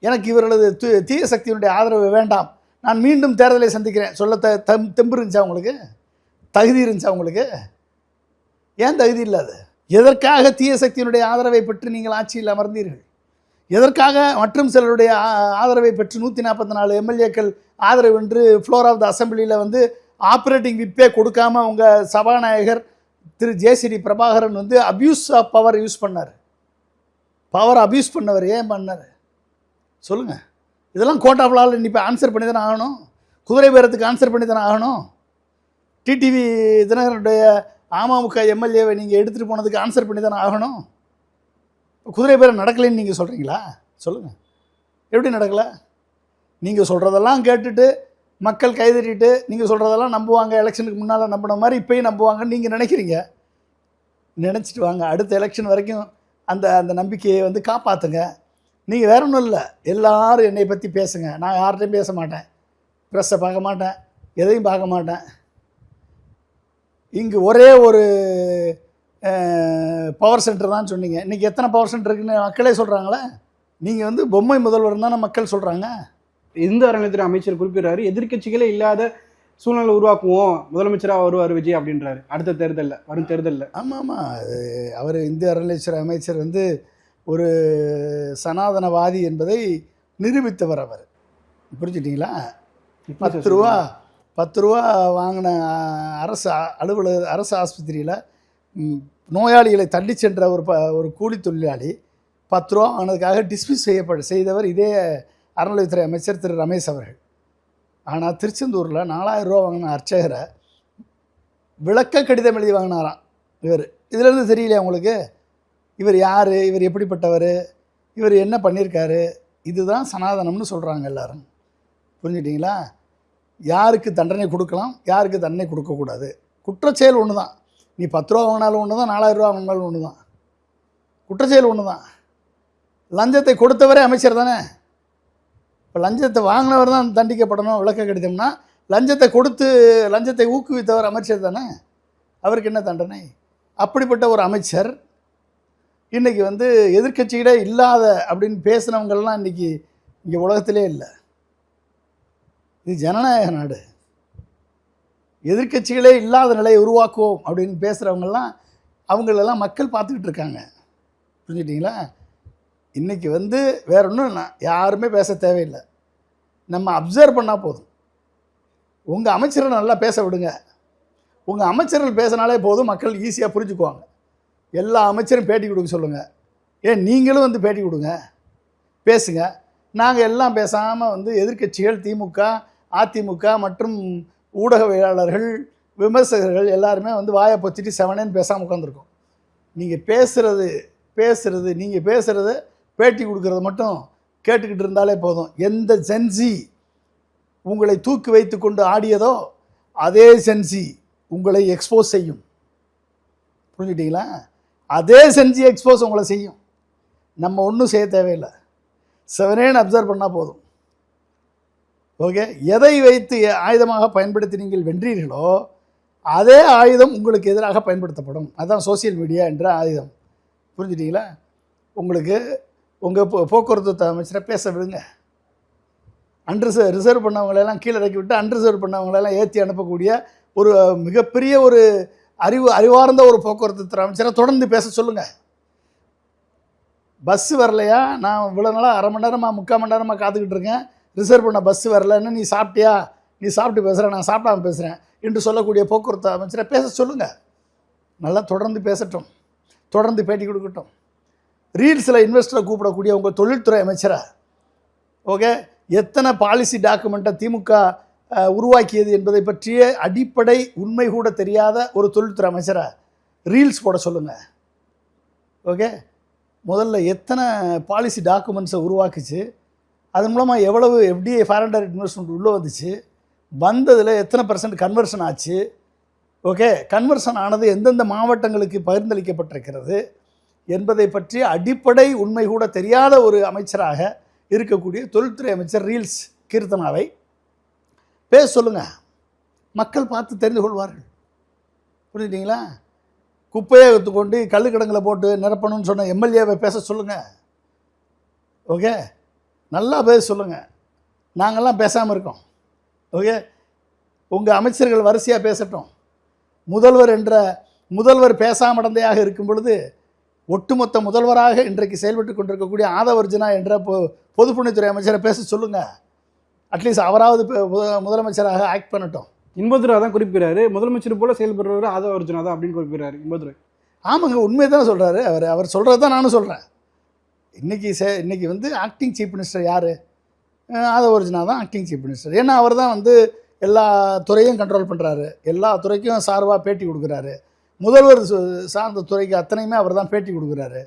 எனக்கு இவர்களது தீய சக்தியினுடைய ஆதரவு வேண்டாம், நான் மீண்டும் தேர்தலை சந்திக்கிறேன் சொல்ல தெம்பு இருந்துச்சா உங்களுக்கு? தகுதி இருந்துச்சா உங்களுக்கு? ஏன் தகுதி இல்லாது? எதற்காக தீய சக்தியினுடைய ஆதரவை பெற்று நீங்கள் ஆட்சியில் அமர்ந்தீர்கள்? எதற்காக மற்றும் சிலருடைய ஆதரவை பெற்று 144 எம்எல்ஏக்கள் ஆதரவு என்று ஃப்ளோர் ஆஃப் த அசம்பிளியில் வந்து ஆப்ரேட்டிங் விப்பே கொடுக்காமல் உங்கள் சபாநாயகர் திரு ஜேசிடி பிரபாகரன் வந்து அப்யூஸ் ஆஃப் பவர் யூஸ் பண்ணார். பவர் அப்யூஸ் பண்ணவர் ஏன் பண்ணார் சொல்லுங்கள். இதெல்லாம் கோர்ட் ஆஃப் லாவில் இப்போ ஆன்சர் பண்ணி தானே ஆகணும். குதிரை பேரத்துக்கு ஆன்சர் பண்ணி தானே ஆகணும். டிடிவி தினகரனுடைய அமமுக எம்எல்ஏவை நீங்கள் எடுத்துகிட்டு போனதுக்கு ஆன்சர் பண்ணி தானே ஆகணும். குதிரை பேரம் நடக்கலைன்னு நீங்கள் சொல்கிறீங்களா? சொல்லுங்கள், எப்படி நடக்கலை? நீங்கள் சொல்கிறதெல்லாம் கேட்டுட்டு மக்கள் கைதறிட்டு நீங்கள் சொல்கிறதெல்லாம் நம்புவாங்க, எலெக்ஷனுக்கு முன்னால் நம்பின மாதிரி இப்போயும் நம்புவாங்கன்னு நீங்கள் நினைக்கிறீங்க. நினச்சிட்டு வாங்க, அடுத்த எலெக்ஷன் வரைக்கும் அந்த அந்த நம்பிக்கையை வந்து காப்பாற்றுங்க. நீங்கள் வேற ஒன்றும் இல்லை, எல்லோரும் என்னை பற்றி பேசுங்க, நான் யார்கிட்டையும் பேச மாட்டேன், ப்ரெஸ்ஸை பார்க்க மாட்டேன், எதையும் பார்க்க மாட்டேன். இங்கு ஒரே ஒரு பவர் சென்டர் தான் சொன்னீங்க. இன்றைக்கி எத்தனை பவர் சென்டர் இருக்குன்னு மக்களே சொல்கிறாங்களே. நீங்கள் வந்து பொம்மை முதல்வர் தானே மக்கள் சொல்கிறாங்க. இந்து அறநிலையத்துறை அமைச்சர் குறிப்பிடுறாரு, எதிர்க்கட்சிகளே இல்லாத சூழ்நிலை உருவாக்குவோம், முதலமைச்சராக வருவார் விஜய் அப்படின்றாரு அடுத்த தேர்தலில், வரும் தேர்தலில். ஆமாம், அவர் இந்து அறநிலையத்துறை அமைச்சர் வந்து ஒரு சனாதனவாதி என்பதை நிரூபித்தவர் அவர். புரிஞ்சுட்டிங்களா? 10 ரூபா வாங்கின அரசு ஆஸ்பத்திரியில் நோயாளிகளை தள்ளி சென்ற ஒரு கூலி தொழிலாளி 10 ரூபா வாங்கினதுக்காக டிஸ்மிஸ் செய்தவர் இதே அறநிலையத்துறை அமைச்சர் திரு ரமேஷ் அவர்கள். ஆனால் திருச்செந்தூரில் 4000 ரூபா வாங்கின அர்ச்சகரை விளக்க கடிதம் எழுதி வாங்கினாராம் இவர். இதிலேருந்து தெரியலையா உங்களுக்கு இவர் யார், இவர் எப்படிப்பட்டவர், இவர் என்ன பண்ணியிருக்காரு? இதுதான் சனாதனம்னு சொல்கிறாங்க எல்லாரும். புரிஞ்சுட்டிங்களா? யாருக்கு தண்டனை கொடுக்கலாம், யாருக்கு தண்டனை கொடுக்கக்கூடாது, குற்றச்செயல் ஒன்று தான். நீ 10 ரூபா வாங்கினாலும் ஒன்று தான், 4000 ரூபா வாங்கினாலும் ஒன்று தான், குற்றச்செயல் ஒன்று தான். லஞ்சத்தை கொடுத்தவரே அமைச்சர் தானே. இப்போ லஞ்சத்தை வாங்கினவர் தான் தண்டிக்கப்படணும் விளக்க கடிதம்னா, லஞ்சத்தை ஊக்குவித்தவர் அமைச்சர் தானே, அவருக்கு என்ன தண்டனை? அப்படிப்பட்ட ஒரு அமைச்சர் இன்றைக்கி வந்து எதிர்க்கட்சிகளே இல்லாத அப்படின்னு பேசினவங்கள்லாம் இன்றைக்கி இங்கே உலகத்திலே இல்லை. இது ஜனநாயக நாடு. எதிர்க்கட்சிகளே இல்லாத நிலையை உருவாக்குவோம் அப்படின்னு பேசுகிறவங்கெல்லாம் அவங்களெல்லாம் மக்கள் பார்த்துக்கிட்டு இருக்காங்க. புரிஞ்சுட்டிங்களா? இன்றைக்கி வந்து வேற ஒன்றும் யாருமே பேச தேவையில்லை, நம்ம அப்சர்வ் பண்ணால் போதும். உங்கள் அமைச்சர்கள் நல்லா பேச விடுங்க. உங்கள் அமைச்சர்கள் பேசினாலே போதும், மக்கள் ஈஸியாக புரிஞ்சுக்குவாங்க. எல்லா அமைச்சரும் பேட்டி கொடுக்க சொல்லுங்கள். ஏன் நீங்களும் வந்து பேட்டி கொடுங்க, பேசுங்க. நாங்கள் எல்லாம் பேசாமல் வந்து எதிர்க்கட்சிகள், திமுக, அதிமுக மற்றும் ஊடகவியலாளர்கள், விமர்சகர்கள் எல்லாருமே வந்து வாயை பொத்திட்டு செவனேன்னு பேசாமல் உட்காந்துருக்கோம். நீங்கள் பேசுகிறது பேட்டி கொடுக்கறது மட்டும் கேட்டுக்கிட்டு இருந்தாலே போதும். எந்த ஜென்சி உங்களை தூக்கி வைத்து கொண்டு ஆடியதோ அதே ஜென்சி உங்களை எக்ஸ்போஸ் செய்யும். புரிஞ்சுட்டிங்களா? அதே செஞ்சு எக்ஸ்போஸ் உங்களை செய்யும். நம்ம ஒன்றும் செய்ய தேவையில்லை, செவனேன்னு அப்சர்வ் பண்ணால் போதும். ஓகே, எதை வைத்து ஆயுதமாக பயன்படுத்தி நீங்கள் வென்றீர்களோ அதே ஆயுதம் உங்களுக்கு எதிராக பயன்படுத்தப்படும். அதுதான் சோசியல் மீடியா என்ற ஆயுதம். புரிஞ்சுட்டிங்களா? உங்களுக்கு உங்கள் போக்குவரத்து அமைச்சரை பேச விடுங்க. ரிசர்வ் பண்ணவங்களெல்லாம் கீழே இறக்கி விட்டு அன்ரிசர்வ் பண்ணவங்களெல்லாம் ஏற்றி அனுப்பக்கூடிய ஒரு மிகப்பெரிய ஒரு அறிவார்ந்த ஒரு போக்குவரத்து துறை அமைச்சரை தொடர்ந்து பேச சொல்லுங்கள். பஸ்ஸு வரலையா, நான் இவ்வளோ நாளாக அரை மணி நேரமாக 3/4 மணி நேரமாக காத்துக்கிட்டு இருக்கேன், ரிசர்வ் பண்ண பஸ்ஸு வரலன்னு, நீ சாப்பிட்டியா, நீ சாப்பிட்டு பேசுகிறேன், நான் சாப்பிடாம பேசுகிறேன் என்று சொல்லக்கூடிய போக்குவரத்து அமைச்சரை பேச சொல்லுங்கள். நல்லா தொடர்ந்து பேசட்டும், தொடர்ந்து பேட்டி கொடுக்கட்டும். ரீல்ஸில் இன்வெஸ்டரை கூப்பிடக்கூடிய உங்கள் தொழில்துறை அமைச்சரை, ஓகே, எத்தனை பாலிசி டாக்குமெண்ட்டை திமுக உருவாக்கியது என்பதை பற்றிய அடிப்படை உண்மை கூட தெரியாத ஒரு தொழில்துறை அமைச்சரை ரீல்ஸ் போட சொல்லுங்கள். ஓகே, முதல்ல எத்தனை பாலிசி டாக்குமெண்ட்ஸை உருவாக்குச்சு, அதன் மூலமாக எவ்வளவு எஃப்டிஐ ஃபாரின் டைரக்ட் இன்வெஸ்ட்மெண்ட் உள்ளே வந்துச்சு, வந்ததில் எத்தனை % கன்வர்ஷன் ஆச்சு, ஓகே, கன்வர்ஷன் ஆனது எந்தெந்த மாவட்டங்களுக்கு பகிர்ந்தளிக்கப்பட்டிருக்கிறது என்பதை பற்றி அடிப்படை உண்மை கூட தெரியாத ஒரு அமைச்சராக இருக்கக்கூடிய தொழில்துறை அமைச்சர் ரீல்ஸ் கீர்த்தனாவை பேச சொல்லுங்கள். மக்கள் பார்த்து தெரிந்து கொள்வார்கள். புரிஞ்சுட்டிங்களா? குப்பையை கொண்டு கல்லுக்கிடங்கில் போட்டு நிரப்பணும்னு சொன்ன எம்எல்ஏவை பேச சொல்லுங்கள். ஓகே, நல்லா பேச சொல்லுங்கள். நாங்கள்லாம் பேசாமல் இருக்கோம். ஓகே, உங்கள் அமைச்சர்கள் வரிசையாக பேசட்டும். முதல்வர் பேசாமடந்தையாக இருக்கும் பொழுது ஒட்டுமொத்த முதல்வராக இன்றைக்கு செயல்பட்டு கொண்டிருக்கக்கூடிய ஆதவர்ஜனா என்ற பொதுப்பணித்துறை அமைச்சரை பேச சொல்லுங்கள். அட்லீஸ்ட் அவராவது முதலமைச்சராக ஆக்ட் பண்ணட்டும். இன்பதுரை தான் குறிப்பிடுறாரு, முதலமைச்சர் போல செயல்படுறவர் ஆதவர்ஜனா தான் அப்படின்னு குறிப்பிடுறாரு இன்பதுரை. ஆமாங்க, உண்மையை தானே சொல்கிறாரு அவர் சொல்கிறது தான் நானும் சொல்கிறேன். இன்றைக்கி வந்து ஆக்டிங் சீஃப் மினிஸ்டர் யார்? ஆதவர்ஜனா தான் ஆக்டிங் சீஃப் மினிஸ்டர். ஏன்னா அவர் தான் வந்து எல்லா துறையும் கண்ட்ரோல் பண்ணுறாரு, எல்லா துறைக்கும் சார்பாக பேட்டி கொடுக்குறாரு. முதல்வர் சார்ந்த துறைக்கு அத்தனையுமே அவர் தான் பேட்டி கொடுக்குறாரு,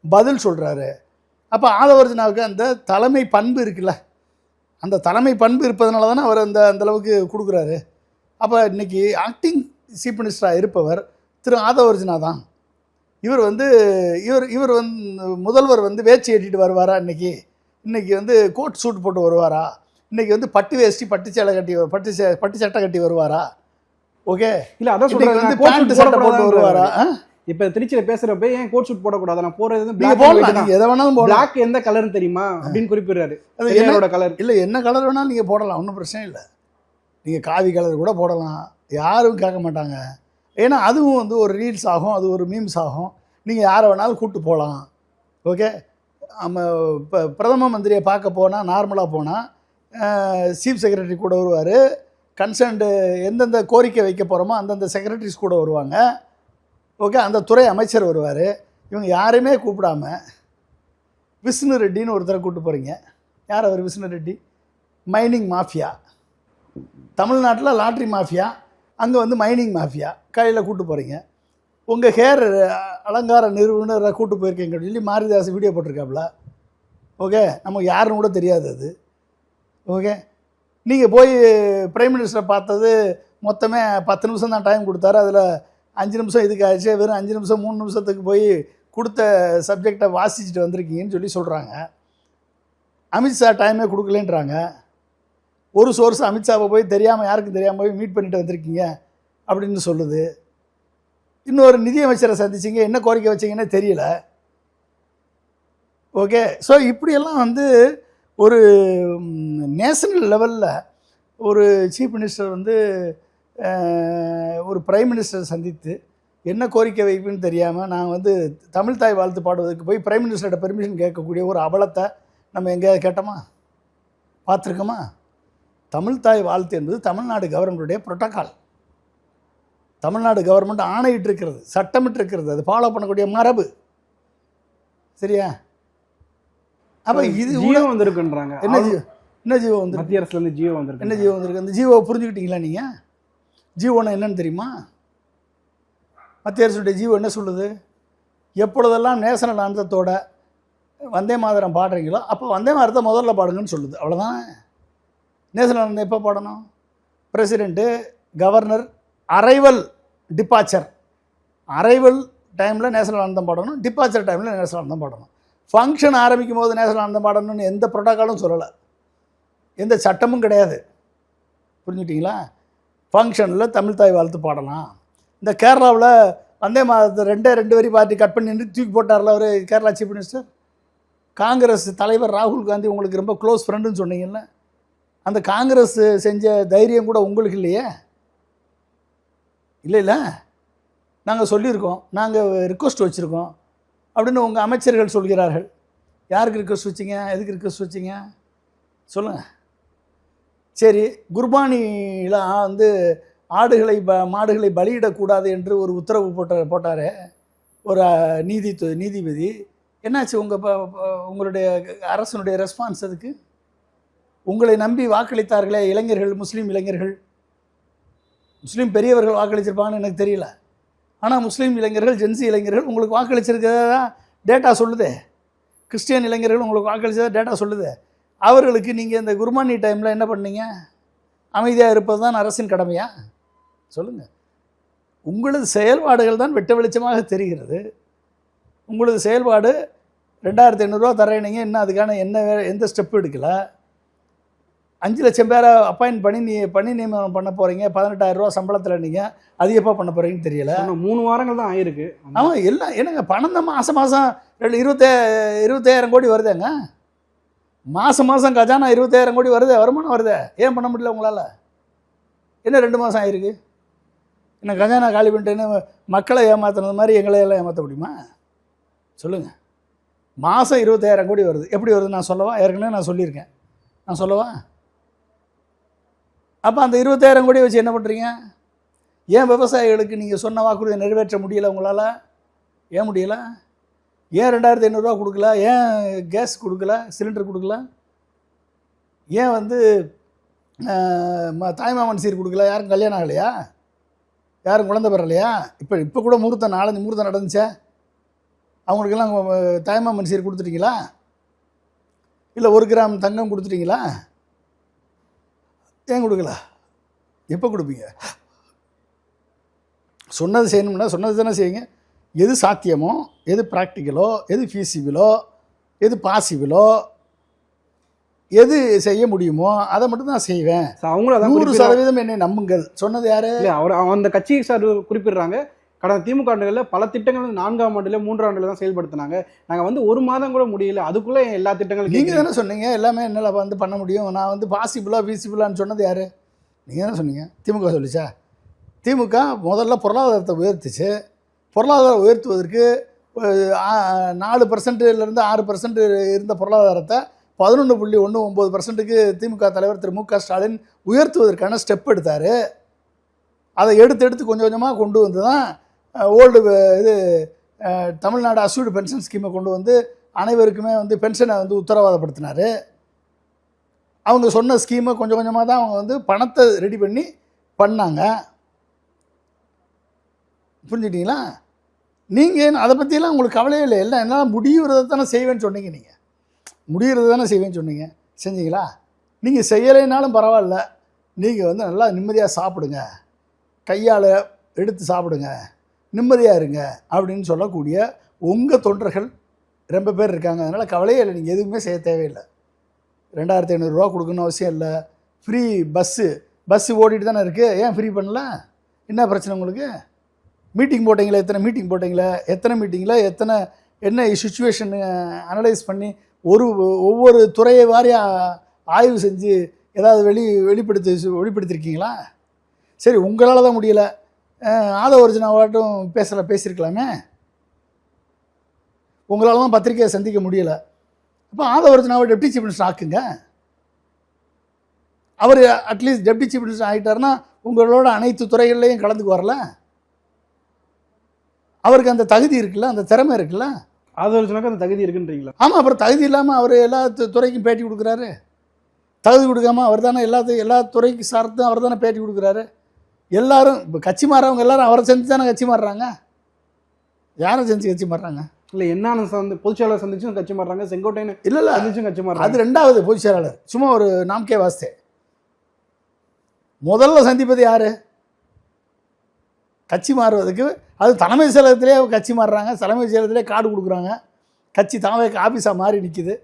பதில் சொல்கிறாரு. அப்போ ஆதவர்ஜனாவுக்கு அந்த தலைமை பண்பு இருக்குல்ல, அந்த தலைமை பண்பு இருப்பதனால தானே அவர் அந்தளவுக்கு கொடுக்குறாரு. அப்போ இன்றைக்கி ஆக்டிங் சீஃப் மினிஸ்டராக இருப்பவர் திரு ஆதவர்ஜனா தான். இவர் வந்து முதல்வர் வந்து வேச்சி ஏற்றிட்டு வருவாரா? இன்றைக்கி வந்து கோட் சூட் போட்டு வருவாரா? இன்றைக்கி வந்து பட்டு வேஷ்டி பட்டு சட்டை கட்டி வருவாரா? ஓகே, இல்லை அதான் சொல்கிறேன், வந்து பேண்ட் சட்டை போட்டு வருவாரா? இப்போ திருச்சியில் பேசுகிறப்ப ஏன் கோட் சூட் போடக்கூடாது, நான் போடுறது போடலாம், எதை வேணாலும் போடலாம். பிளாக் எந்த கலர்னு தெரியுமா அப்படின்னு குறிப்பிடுறாரு. அது என்னோட கலர் இல்லை, என்ன கலர் வேணாலும் நீங்கள் போடலாம், ஒன்றும் பிரச்சனை இல்லை. நீங்கள் காவி கலர் கூட போடலாம், யாரும் கேட்க மாட்டாங்க. ஏன்னா அதுவும் வந்து ஒரு ரீல்ஸ் ஆகும், அது ஒரு மீம்ஸ் ஆகும். நீங்கள் யாரை வேணாலும் கூப்பிட்டு போகலாம். ஓகே, நம்ம இப்போ பிரதம மந்திரியை பார்க்க போனால், நார்மலாக போனால் சீஃப் செக்ரட்டரி கூட வருவார், கன்சர்ன்டு எந்தெந்த கோரிக்கை வைக்க போகிறோமோ அந்தந்த செக்ரட்டரிஸ் கூட வருவாங்க. ஓகே, அந்த துறை அமைச்சர் வருவார். இவங்க யாரையுமே கூப்பிடாம விஷ்ணு ரெட்டின்னு ஒருத்தரை கூப்பிட்டு போகிறீங்க. யார் அவர்? Vishnu Reddy mining mafia. தமிழ்நாட்டில் லாட்ரி மாஃபியா, அங்கே வந்து மைனிங் மாஃபியா கையில் கூப்பிட்டு போகிறீங்க. உங்கள் ஹேர் அலங்கார நிறுவனரை கூப்பிட்டு போயிருக்கீங்க சொல்லி மாரிதாஸ் வீடியோ போட்டிருக்காப்புல. ஓகே, நமக்கு யாருன்னு கூட தெரியாது அது. ஓகே, நீங்கள் போய் பிரைம் மினிஸ்டரை பார்த்தது மொத்தமே 10 நிமிஷம் தான் டைம் கொடுத்தாரு. அதில் 5 நிமிஷம் இதுக்கு ஆச்சு, வெறும் 5 நிமிஷம் 3 நிமிஷத்துக்கு போய் கொடுத்த சப்ஜெக்டை வாசிச்சுட்டு வந்திருக்கீங்கன்னு சொல்லி சொல்கிறாங்க. அமித்ஷா டைமே கொடுக்கலன்றாங்க. ஒரு சோர்ஸ் அமித்ஷாவை போய் தெரியாமல், யாருக்கும் தெரியாமல் போய் மீட் பண்ணிட்டு வந்திருக்கீங்க அப்படின்னு சொல்லுது. இன்னொரு நிதியமைச்சரை சந்திச்சிங்க, என்ன கோரிக்கை வச்சிங்கன்னே தெரியல. ஓகே, ஸோ இப்படியெல்லாம் வந்து ஒரு நேஷனல் லெவலில் ஒரு சீஃப் மினிஸ்டர் வந்து ஒரு பிரைம் மினிஸ்டர் சந்தித்து என்ன கோரிக்கை வைப்புன்னு தெரியாமல் நான் வந்து தமிழ் தாய் வாழ்த்து பாடுவதற்கு போய் பிரைம் மினிஸ்டரோட பெர்மிஷன் கேட்கக்கூடிய ஒரு அவலத்தை நம்ம எங்கேயாவது கேட்டோமா, பார்த்துருக்கோமா? தமிழ் தாய் வாழ்த்து என்பது தமிழ்நாடு கவர்மெண்ட்டுடைய புரோட்டோக்கால். தமிழ்நாடு கவர்மெண்ட் ஆணையிட்டு இருக்கிறது, சட்டமிட்டு இருக்கிறது, அது ஃபாலோ பண்ணக்கூடிய மரபு. சரியா? அப்போ இது ஜியோ வந்திருக்குன்றாங்க. என்ன ஜியோ வந்து மத்திய அரசுலேருந்து ஜியோ வந்திருக்கு. என்ன ஜியோ வந்திருக்கு? அந்த ஜியோவை புரிஞ்சுக்கிட்டீங்களா நீங்கள்? ஜியோன்னா என்னன்னு தெரியுமா? மத்திய அரசுடைய ஜியோ என்ன சொல்லுது? எப்பொழுதெல்லாம் நேஷனல் அந்தத்தோட வந்தே மாதரம் பாடுறீங்களோ அப்போ வந்தே மாதரத்தை முதல்ல பாடுங்கன்னு சொல்லுது. அவ்வளோதான். நேஷனல் அந்தம் எப்போ பாடணும்? President, governor, arrival, departure. Arrival டைமில் நேஷனல் அந்தம் பாடணும், டிபார்ச்சர் டைமில் நேஷனல் அந்தம் பாடணும். ஃபங்க்ஷன் ஆரம்பிக்கும் போது நேஷனல் அந்தம் பாடணும்னு எந்த ப்ரோட்டோக்காலும் சொல்லலை, எந்த சட்டமும் கிடையாது. புரிஞ்சுட்டிங்களா? ஃபங்க்ஷனில் தமிழ் தாய் வாழ்த்து பாடலாம். இந்த கேரளாவில் வந்தே மாதத்தை 2 வரி பார்ட்டி கட் பண்ணி நின்று தூக்கி போட்டார்ல அவர் கேரளா சீஃப் மினிஸ்டர். காங்கிரஸ் தலைவர் ராகுல் காந்தி உங்களுக்கு ரொம்ப க்ளோஸ் ஃப்ரெண்டுன்னு சொன்னீங்கல்ல, அந்த காங்கிரஸ் செஞ்ச தைரியம் கூட உங்களுக்கு இல்லையே? இல்லை, நாங்கள் சொல்லியிருக்கோம், நாங்கள் ரிக்வஸ்ட் வச்சுருக்கோம் அப்படின்னு உங்கள் அமைச்சர்கள் சொல்கிறார்கள். யாருக்கு ரிக்வஸ்ட் வச்சிங்க? எதுக்கு ரிக்வஸ்ட் வச்சிங்க சொல்லுங்கள். சரி, குர்பானிலாம் வந்து மாடுகளை பலியிடக்கூடாது என்று ஒரு உத்தரவு போட்டார் ஒரு நீதிபதி. என்னாச்சு உங்களுடைய அரசனுடைய ரெஸ்பான்ஸ்? அதுக்கு உங்களை நம்பி வாக்களித்தார்களே இளைஞர்கள், முஸ்லீம் இளைஞர்கள், முஸ்லீம் பெரியவர்கள் வாக்களிச்சிருப்பாங்கன்னு எனக்கு தெரியல. ஆனால் முஸ்லீம் இளைஞர்கள், ஜென்சி இளைஞர்கள் உங்களுக்கு வாக்களிச்சிருக்கிறதா டேட்டா சொல்லுதே. கிறிஸ்டியன் இளைஞர்கள் உங்களுக்கு வாக்களிச்சதா டேட்டா சொல்லுது. அவர்களுக்கு நீங்கள் இந்த குர்பானி டைமில் என்ன பண்ணீங்க? அமைதியாக இருப்பது தான் அரசின் கடமையா? சொல்லுங்கள். உங்களது செயல்பாடுகள் தான் வெட்ட வெளிச்சமாக தெரிகிறது. உங்களது செயல்பாடு 2500 தரேனீங்க, இன்னும் அதுக்கான எந்த ஸ்டெப் எடுக்கலை. 5 லட்சம் பேரை அப்பாயின்ட் பண்ணி நியமனம் பண்ண போகிறீங்க. 18,000 சம்பளத்தில் நீங்கள் அது எப்போ பண்ண போகிறீங்கன்னு தெரியல. 3 வாரங்கள் தான் ஆயிருக்கு. ஆமாம், எல்லாம் என்னங்க பணம் தான் மாதம் 25,000 கோடி வருதுங்க. மாதம் கஜானா 25,000 கோடி வருது, வருமானம் வருது. ஏன் பண்ண முடியல உங்களால்? என்ன 2 மாதம் ஆயிருக்கு? என்ன கஜானா காலி பண்ணிட்டேன்னு மக்களை ஏமாத்துறது மாதிரி எங்களை எல்லாம் ஏமாற்ற முடியுமா? சொல்லுங்கள். மாதம் 25,000 கோடி வருது. எப்படி வருது நான் சொல்லவா? ஏற்கனவே நான் சொல்லியிருக்கேன். நான் சொல்லவா? அப்போ அந்த 25,000 கோடி வச்சு என்ன பண்ணுறீங்க? ஏன் விவசாயிகளுக்கு நீங்கள் சொன்ன வாக்குறுதியை நிறைவேற்ற முடியலை உங்களால்? ஏன் முடியலை? ஏன் 2,500 கொடுக்கல? ஏன் கேஸ் கொடுக்கல? சிலிண்டர் கொடுக்கல? ஏன் வந்து தாய்மாமன் சீர் கொடுக்கல? யாரும் கல்யாணம் ஆகலையா? யாரும் குழந்தை பெறலையா? இப்போ கூட நாலஞ்சு முகூர்த்தம் நடந்துச்சே, அவங்களுக்கெல்லாம் தாய்மாமன் சீர் கொடுத்துட்டீங்களா? இல்லை 1 கிராம் தங்கம் கொடுத்துட்டீங்களா? ஏன் கொடுக்கல? எப்போ கொடுப்பீங்க? சொன்னது செய்யணும்னா சொன்னது தானே செய்யுங்க. எது சாத்தியமோ, எது ப்ராக்டிக்கலோ, எது ஃபீஸிபிளோ, எது பாசிபிளோ, எது செய்ய முடியுமோ அதை மட்டும் தான் செய்வேன். அவங்களும் 100% என்னை நம்புங்கள் சொன்னது யாரு? இல்லை, அந்த கட்சி சார் குறிப்பிடுறாங்க. கடந்த திமுக ஆண்டுகளில் பல திட்டங்கள் 4ஆம் ஆண்டுல 3ஆம் ஆண்டுல தான் செயல்படுத்தினாங்க. நாங்கள் வந்து 1 மாதம் கூட முடியல, அதுக்குள்ளே எல்லா திட்டங்களும் நீங்கள் தானே சொன்னீங்க. எல்லாமே என்னால் வந்து பண்ண முடியும், நான் வந்து ஃபீஸிபிளான்னு சொன்னது யார்? நீங்கள் தானே சொன்னீங்க. திமுக சொல்லிச்சா? திமுக முதல்ல பொருளாதாரத்தை உயர்த்துச்சு. பொருளாதாரம் உயர்த்துவதற்கு 4%லேருந்து 6% இருந்த பொருளாதாரத்தை 11.19%க்கு திமுக தலைவர் திரு மு.க. ஸ்டாலின் உயர்த்துவதற்கான ஸ்டெப் எடுத்தார். அதை எடுத்து கொஞ்சம் கொஞ்சமாக கொண்டு வந்து தான் தமிழ்நாடு அசூர்டு பென்ஷன் ஸ்கீமை கொண்டு வந்து அனைவருக்குமே வந்து பென்ஷனை வந்து உத்தரவாதப்படுத்தினார். அவங்க சொன்ன ஸ்கீமை கொஞ்சம் கொஞ்சமாக தான் அவங்க வந்து பணத்தை ரெடி பண்ணாங்க. புரிஞ்சுட்டிங்களா? நீங்கள் அதை பற்றியெல்லாம் உங்களுக்கு கவலையே இல்லை. எல்லாம் என்னால் முடிகிறத தானே செய்வேன்னு சொன்னீங்க. நீங்கள் முடிகிறது தானே செய்வேன்னு சொன்னீங்க. செஞ்சீங்களா? நீங்கள் செய்யலைனாலும் பரவாயில்ல, நீங்கள் வந்து நல்லா நிம்மதியாக சாப்பிடுங்க, கையால் எடுத்து சாப்பிடுங்க, நிம்மதியாக இருங்க அப்படின்னு சொல்லக்கூடிய உங்கள் தொண்டர்கள் ரொம்ப பேர் இருக்காங்க. அதனால் கவலையே இல்லை, நீங்கள் எதுவுமே செய்ய தேவையில்லை. 2,500 கொடுக்கணும் அவசியம் இல்லை. ஃப்ரீ பஸ்ஸு ஓடிட்டு தானே இருக்குது. ஏன் ஃப்ரீ பண்ணல? என்ன பிரச்சனை உங்களுக்கு? மீட்டிங் போட்டிங்களா? எத்தனை மீட்டிங்கில் என்ன சுச்சுவேஷன் அனலைஸ் பண்ணி ஒவ்வொரு துறையை வாரியாக ஆய்வு செஞ்சு ஏதாவது வெளிப்படுத்திருக்கீங்களா? சரி, உங்களால் தான் முடியலை. ஆதவர்ஜுனாவாட்டும் பேசியிருக்கலாமே. உங்களால் தான் பத்திரிக்கையை சந்திக்க முடியலை. அப்போ ஆதவர்ஜுனாவை டெப்டி சீஃப் மினிஸ்டர் ஆக்குங்க. அவர் அட்லீஸ்ட் டெப்டி சீஃப் மினிஸ்டர் ஆகிட்டாருன்னா உங்களோட அனைத்து துறைகள்லையும் கலந்துக்கு வரல. அவருக்கு அந்த தகுதி இருக்குல்ல, அந்த திறமை இருக்குல்ல. ஆதவர்ஜுனாக்கு அந்த தகுதி இருக்குன்றீங்களா? ஆமாம். அப்புறம் தகுதி இல்லாமல் அவர் எல்லா துறைக்கும் பேட்டி கொடுக்குறாரு. தகுதி கொடுக்காம அவர் தானே எல்லா துறைக்கு சார்ந்தும் அவர் தானே பேட்டி கொடுக்குறாரு. எல்லாரும் இப்போ கட்சி மாறவங்க எல்லாரும் அவரை செஞ்சு தானே கட்சி மாறுறாங்க. யாரை செஞ்சு கட்சி மாறுறாங்க? இல்லை, என்ன பொதுச்செயலாளர் சந்திச்சும் கட்சி மாறுறாங்க, செங்கோட்டையன் இல்லை சந்திச்சும் கட்சி மாறுறாங்க. அது 2வது பொதுச்செயலாளர். சும்மா ஒரு நாம்கே வாஸ்தே. முதல்ல சந்திப்பது யார்? கட்சி மாறுவதுக்கு அது தலைமை செயலகத்திலே கட்சி மாறுறாங்க, தலைமை செயலகத்திலே கார்டு கொடுக்குறாங்க, கட்சி தாவே ஆஃபீஸாக மாறி நிற்கிது.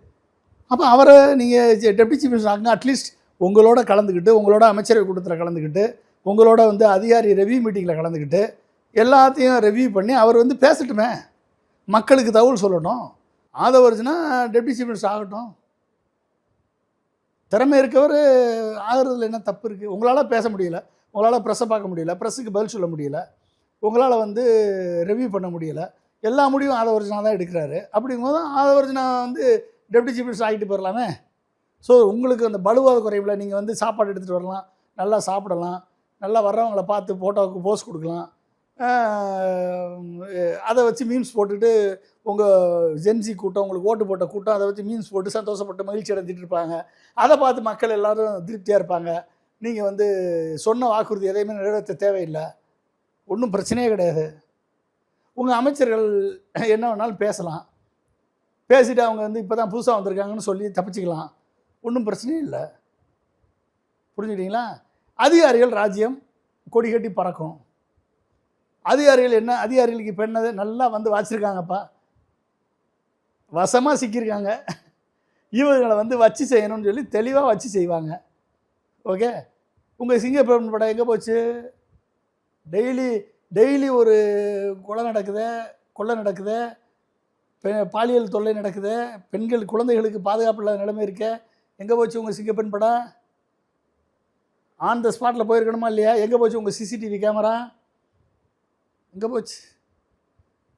அப்போ அவரை நீங்கள் டெப்டி சீஃப் மினிஸ்டர் ஆகுங்க. அட்லீஸ்ட் உங்களோட கலந்துக்கிட்டு, உங்களோட அமைச்சரவை கூட்டத்தில் கலந்துக்கிட்டு, உங்களோட வந்து அதிகாரி ரெவ்யூ மீட்டிங்கில் கலந்துக்கிட்டு எல்லாத்தையும் ரெவ்யூ பண்ணி அவர் வந்து பேசட்டுமே, மக்களுக்கு தகவல் சொல்லணும். ஆதவர்ஜுனா டெப்டி சீஃப் மினிஸ்டர் ஆகட்டும். திறமை இருக்கவர் ஆகிறதுல என்ன தப்பு இருக்குது? உங்களால் பேச முடியல, உங்களால் ப்ரெஸ்ஸை பார்க்க முடியல, ப்ரெஸ்ஸுக்கு பதில் சொல்ல முடியல, உங்களால் வந்து ரெவ்யூ பண்ண முடியலை, எல்லா முடிவும் ஆதவர்ஜுனா தான் எடுக்கிறாரு. அப்படிங்கும்போது ஆதவர்ஜுனா வந்து டெப்டி சீஃப் மினிஸ்டர் ஆகிட்டு போயிடலாமே. ஸோ உங்களுக்கு அந்த பலுவாத குறைவில் நீங்கள் வந்து சாப்பாடு எடுத்துகிட்டு வரலாம், நல்லா சாப்பிடலாம், நல்லா வர்றவங்களை பார்த்து ஃபோட்டோவுக்கு போஸ் கொடுக்கலாம். அதை வச்சு மீம்ஸ் போட்டுட்டு உங்கள் ஜென்சி கூட்டம், உங்களுக்கு ஓட்டு போட்ட கூட்டம் அதை வச்சு மீம்ஸ் போட்டு சந்தோஷப்பட்டு மகிழ்ச்சி அடைஞ்சிட்டு இருப்பாங்க. அதை பார்த்து மக்கள் எல்லோரும் திருப்தியாக இருப்பாங்க. நீங்கள் வந்து சொன்ன வாக்குறுதி எதையுமே நிறைவேற்ற தேவையில்லை, ஒன்றும் பிரச்சனையே கிடையாது. உங்கள் அமைச்சர்கள் என்ன வேணாலும் பேசலாம், பேசிவிட்டு அவங்க வந்து இப்போ தான் புதுசாக வந்திருக்காங்கன்னு சொல்லி தப்பிச்சிக்கலாம், ஒன்றும் பிரச்சனையும் இல்லை. புரிஞ்சுக்கிட்டீங்களா? அதிகாரிகள் ராஜ்யம் கொடி கட்டி பறக்கும். அதிகாரிகள் என்ன, அதிகாரிகளுக்கு இப்போ என்னது, நல்லா வந்து வாச்சிருக்காங்கப்பா, வசமாக சிக்கியிருக்காங்க, இவங்களை வந்து வச்சு செய்யணும்னு சொல்லி தெளிவாக வச்சு செய்வாங்க. ஓகே, உங்கள் சிங்கப்பெண் படம் எங்கே போச்சு? டெய்லி ஒரு கொலை நடக்குது, பாலியல் தொல்லை நடக்குது, பெண்கள் குழந்தைகளுக்கு பாதுகாப்பு இல்லாத நிலைமை இருக்க. எங்கே போச்சு உங்கள் சிங்கப்பெண் படம்? ஆன் த ஸ்பாட்டில் போயிருக்கணுமா இல்லையா? எங்கே போச்சு உங்கள் சிசிடிவி கேமரா? எங்கே போச்சு?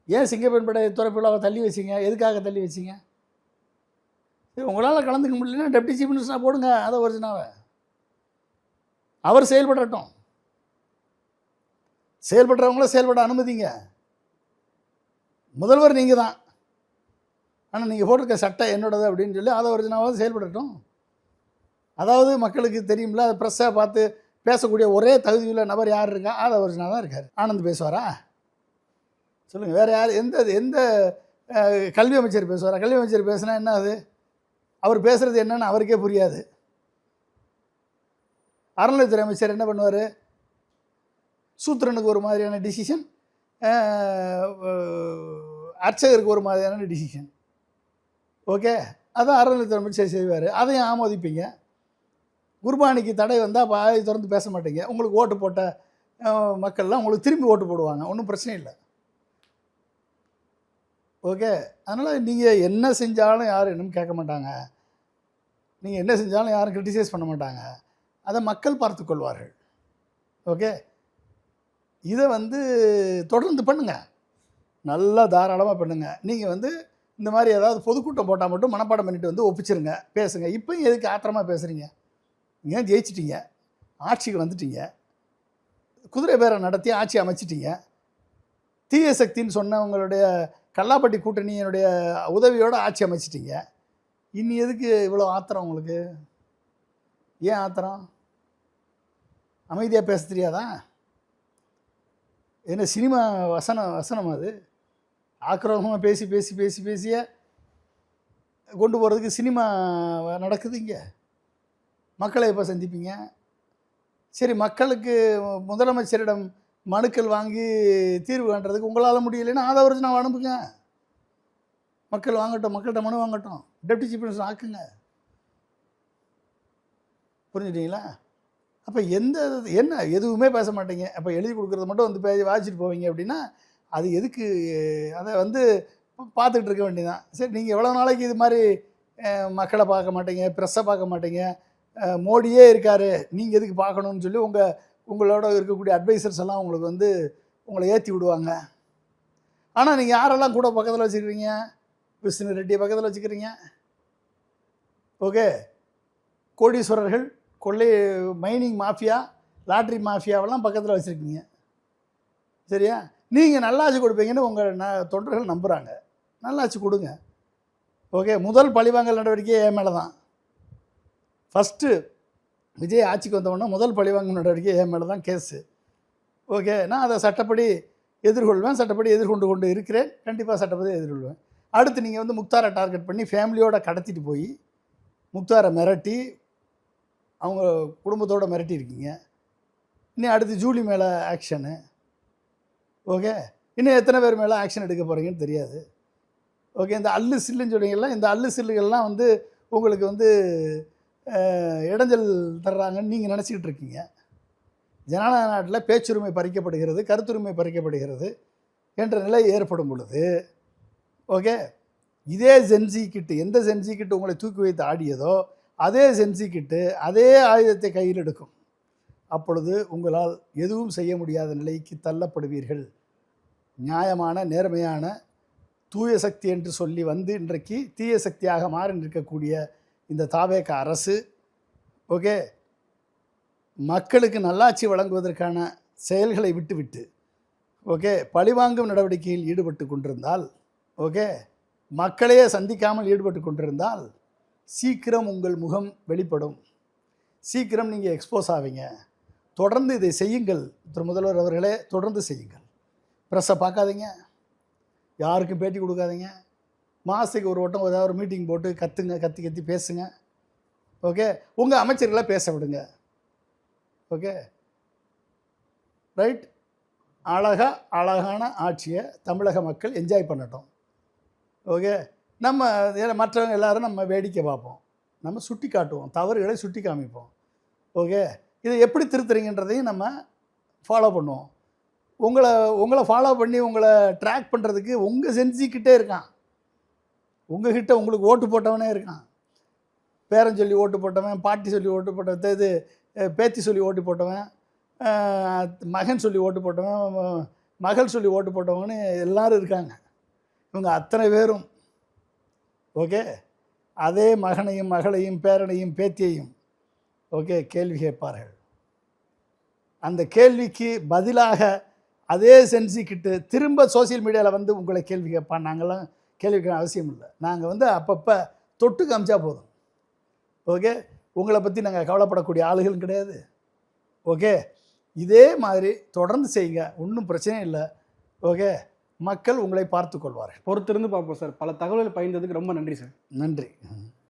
ஏன் சிங்கப்பெண் படை துறப்பு விழாவை தள்ளி வச்சிங்க? எதுக்காக தள்ளி வச்சிங்க? உங்களால் கலந்துக்க முடியலன்னா டெப்டி சீஃப் மினிஸ்டராக போடுங்க அதை ஒரிஜினாவை. அவர் செயல்படட்டும், செயல்படுறவங்கள செயல்பட அனுமதிங்க. முதல்வர் நீங்கள் தான், ஆனால் நீங்கள் போட்டிருக்க சட்டை என்னோடது அப்படின்னு சொல்லி அதை ஒரிஜினாவாக செயல்படட்டும். அதாவது மக்களுக்கு தெரியும்ல, அதை ப்ரெஸ்ஸை பார்த்து பேசக்கூடிய ஒரே தகுதியுள்ள நபர் யார் இருக்கா? அதை ஒரிஜினாக தான் இருக்கார். ஆனந்த் பேசுவாரா? சொல்லுங்கள். வேறு யார்? எந்த கல்வி அமைச்சர் பேசுவாரா? கல்வி அமைச்சர் பேசுனா என்ன அது? அவர் பேசுகிறது என்னன்னு அவருக்கே புரியாது. அறநிலையத்துறை அமைச்சர் என்ன பண்ணுவார்? சூத்திரனுக்கு ஒரு மாதிரியான டிசிஷன், அர்ச்சகருக்கு ஒரு மாதிரியான டிசிஷன். ஓகே, அதான் அறநிலையத்துறை அமைச்சர் செய்வார். அதையும் ஆமோதிப்பீங்க. குர்பானிக்கு தடை வந்தால் பாதி திறந்து பேச மாட்டீங்க. உங்களுக்கு ஓட்டு போட்ட மக்கள்லாம் உங்களுக்கு திரும்பி ஓட்டு போடுவாங்க, ஒன்றும் பிரச்சனை இல்லை. ஓகே, அதனால் நீங்கள் என்ன செஞ்சாலும் யாரும் இன்னும் கேட்க மாட்டாங்க, நீங்கள் என்ன செஞ்சாலும் யாரும் கிரிட்டிசைஸ் பண்ண மாட்டாங்க, அதை மக்கள் பார்த்து கொள்வார்கள். ஓகே, இதை வந்து தொடர்ந்து பண்ணுங்கள், நல்லா தாராளமாக பண்ணுங்கள். நீங்கள் வந்து இந்த மாதிரி ஏதாவது பொதுக்கூட்டம் போட்டால் மட்டும் மனப்பாடம் பண்ணிட்டு வந்து ஒப்பிச்சிருங்க, பேசுங்க. இப்போயும் எதுக்கு ஆத்திரமாக பேசுகிறீங்க? ஏன் ஜெயிச்சிட்டிங்க, ஆட்சிக்கு வந்துட்டீங்க, குதிரை பேரை நடத்தி ஆட்சி அமைச்சிட்டிங்க, தீய சக்தின்னு சொன்னவங்களுடைய கல்லாப்பட்டி கூட்டணியினுடைய உதவியோடு ஆட்சி அமைச்சிட்டிங்க. இனி எதுக்கு இவ்வளோ ஆத்திரம் உங்களுக்கு? ஏன் ஆத்திரம்? அமைதியாக பேச தெரியாதா? என்ன சினிமா வசனம் அது? ஆக்கிரமமாக பேசிய கொண்டு போகிறதுக்கு சினிமா நடக்குது இங்கே. மக்களை எப்போ சந்திப்பீங்க? சரி, மக்களுக்கு முதலமைச்சரிடம் மனுக்கள் வாங்கி தீர்வு காண்றதுக்கு உங்களால் முடியலைன்னா அதை ஒரிஜினல் அனுப்புங்க. மக்கள் வாங்கட்டும், மக்கள்கிட்ட மனு வாங்கட்டும், டெப்டி சீஃப் மினிஸ்டர் ஆக்குங்க. புரிஞ்சுட்டீங்களா? அப்போ என்ன எதுவுமே பேச மாட்டீங்க. அப்போ எழுதி கொடுக்குறது மட்டும் வந்து வாசிச்சுட்டு போவீங்க அப்படின்னா அது எதுக்கு? அதை வந்து பார்த்துக்கிட்டு இருக்க வேண்டியதான். சரி, நீங்கள் எவ்வளோ நாளைக்கு இது மாதிரி மக்களை பார்க்க மாட்டீங்க, ப்ரெஸ்ஸை பார்க்க மாட்டீங்க, மோடியே இருக்கார், நீங்கள் எதுக்கு பார்க்கணுன்னு சொல்லி உங்களோட இருக்கக்கூடிய அட்வைசர்ஸ் எல்லாம் உங்களுக்கு வந்து உங்களை ஏற்றி விடுவாங்க. ஆனால் நீங்கள் யாரெல்லாம் கூட பக்கத்தில் வச்சுக்கிறீங்க? விஷ்ணு ரெட்டியை பக்கத்தில் வச்சுக்கிறீங்க. ஓகே, கோடீஸ்வரர்கள், கொள்ளை மைனிங் மாஃபியா, லாட்ரி மாஃபியாவெல்லாம் பக்கத்தில் வச்சுருக்கீங்க. சரியா? நீங்கள் நல்லாட்சி கொடுப்பீங்கன்னு உங்கள் தொண்டர்கள் நம்புகிறாங்க. நல்லாட்சி கொடுங்க. ஓகே, முதல் பழிவாங்கல் நடவடிக்கையே என் மேலே தான். ஃபஸ்ட்டு விஜய் ஆட்சிக்கு வந்தவொடனே முதல் பழிவாங்கல் நடவடிக்கை என் மேலே தான் கேஸு. ஓகே, நான் அதை சட்டப்படி எதிர்கொள்வேன், சட்டப்படி எதிர்கொண்டு இருக்கிறேன். கண்டிப்பாக சட்டப்படி எதிர்கொள்வேன். அடுத்து நீங்கள் வந்து முக்தாரை டார்கெட் பண்ணி ஃபேமிலியோடு கடத்திட்டு போய் முக்தாரை மிரட்டி அவங்க குடும்பத்தோடு மிரட்டியிருக்கீங்க. இன்னும் அடுத்து ஜூலி மேலே ஆக்ஷனு. ஓகே, இன்னும் எத்தனை பேர் மேலே ஆக்ஷன் எடுக்க போகிறீங்கன்னு தெரியாது. ஓகே, இந்த அல்லு சில்லுன்னு சொல்கிறீங்களா, இந்த அல்லு சில்லுகள்லாம் வந்து உங்களுக்கு வந்து இடைஞ்சல் தர்றாங்கன்னு நீங்கள் நினச்சிக்கிட்டு இருக்கீங்க. ஜனநாயக நாட்டில் பேச்சுரிமை பறிக்கப்படுகிறது, கருத்துரிமை பறிக்கப்படுகிறது என்ற நிலை ஏற்படும் பொழுது, ஓகே, இதே ஜென்சி கிட்டு, எந்த ஜென்சி கிட்டு உங்களை தூக்கி வைத்து ஆடியதோ அதே ஜென்சி கிட்டு அதே ஆயுதத்தை கையில் எடுக்கும். அப்பொழுது உங்களால் எதுவும் செய்ய முடியாத நிலைக்கு தள்ளப்படுவீர்கள். நியாயமான, நேர்மையான, தூய சக்தி என்று சொல்லி வந்து இன்றைக்கு தீய சக்தியாக மாறி நிற்கக்கூடிய இந்த தாவேக அரசு ஓகே மக்களுக்கு நல்லாட்சி வழங்குவதற்கான செயல்களை விட்டுவிட்டு ஓகே பழிவாங்கும் நடவடிக்கையில் ஈடுபட்டு கொண்டிருந்தால் ஓகே மக்களையே சந்திக்காமல் ஈடுபட்டு கொண்டிருந்தால் சீக்கிரம் உங்கள் முகம் வெளிப்படும், சீக்கிரம் நீங்கள் எக்ஸ்போஸ் ஆவீங்க. தொடர்ந்து இதை செய்யுங்கள் திரு முதல்வர் அவர்களே, தொடர்ந்து செய்யுங்கள். ப்ரெஸ்ஸை பார்க்காதீங்க, யாருக்கும் பேட்டி கொடுக்காதீங்க, மாதத்துக்கு ஒரு வட்டம் ஏதாவது ஒரு மீட்டிங் போட்டு கத்தி பேசுங்க. ஓகே உங்கள் அமைச்சர்களை பேச விடுங்க. Okay right. அழகான ஆட்சியை தமிழக மக்கள் என்ஜாய் பண்ணட்டும். ஓகே நம்ம மற்றவங்க எல்லாரும் நம்ம வேடிக்கை பார்ப்போம், நம்ம சுட்டி காட்டுவோம், தவறுகளை சுட்டி காமிப்போம். ஓகே இதை எப்படி திருத்துறீங்கன்றதையும் நம்ம ஃபாலோ பண்ணுவோம். உங்களை ஃபாலோ பண்ணி உங்களை ட்ராக் பண்ணுறதுக்கு உங்கள் சென்சிக்கிட்டே இருக்கான், உங்ககிட்ட உங்களுக்கு ஓட்டு போட்டவனே இருக்கான். பேரன் சொல்லி ஓட்டு போட்டவன், பாட்டி சொல்லி ஓட்டு போட்டவன், இது பேத்தி சொல்லி ஓட்டு போட்டவன், மகன் சொல்லி ஓட்டு போட்டவன், மகள் சொல்லி ஓட்டு போட்டவங்கன்னு எல்லோரும் இருக்காங்க. இவங்க அத்தனை பேரும் ஓகே அதே மகனையும் மகளையும் பேரனையும் பேத்தியையும் ஓகே கேள்வி கேட்பார்கள். அந்த கேள்விக்கு பதிலாக அதே சென்சிக்கிட்டு திரும்ப சோசியல் மீடியாவில் வந்து உங்களை கேள்வி கேட்பான். நாங்கள்லாம் கேள்வி கேட்க அவசியம் இல்லை, நாங்கள் அப்பப்போ தொட்டு காமிச்சா போதும். ஓகே உங்களை பற்றி நாங்கள் கவலைப்படக்கூடிய ஆளுகளும் கிடையாது. ஓகே இதே மாதிரி தொடர்ந்து செய்யுங்க, ஒன்றும் பிரச்சனை இல்லை. ஓகே மக்கள் உங்களை பார்த்து கொள்வார்கள். பொறுத்திருந்து பார்ப்போம் சார். பல தகவல்கள் பகிர்ந்ததுக்கு ரொம்ப நன்றி சார். நன்றி.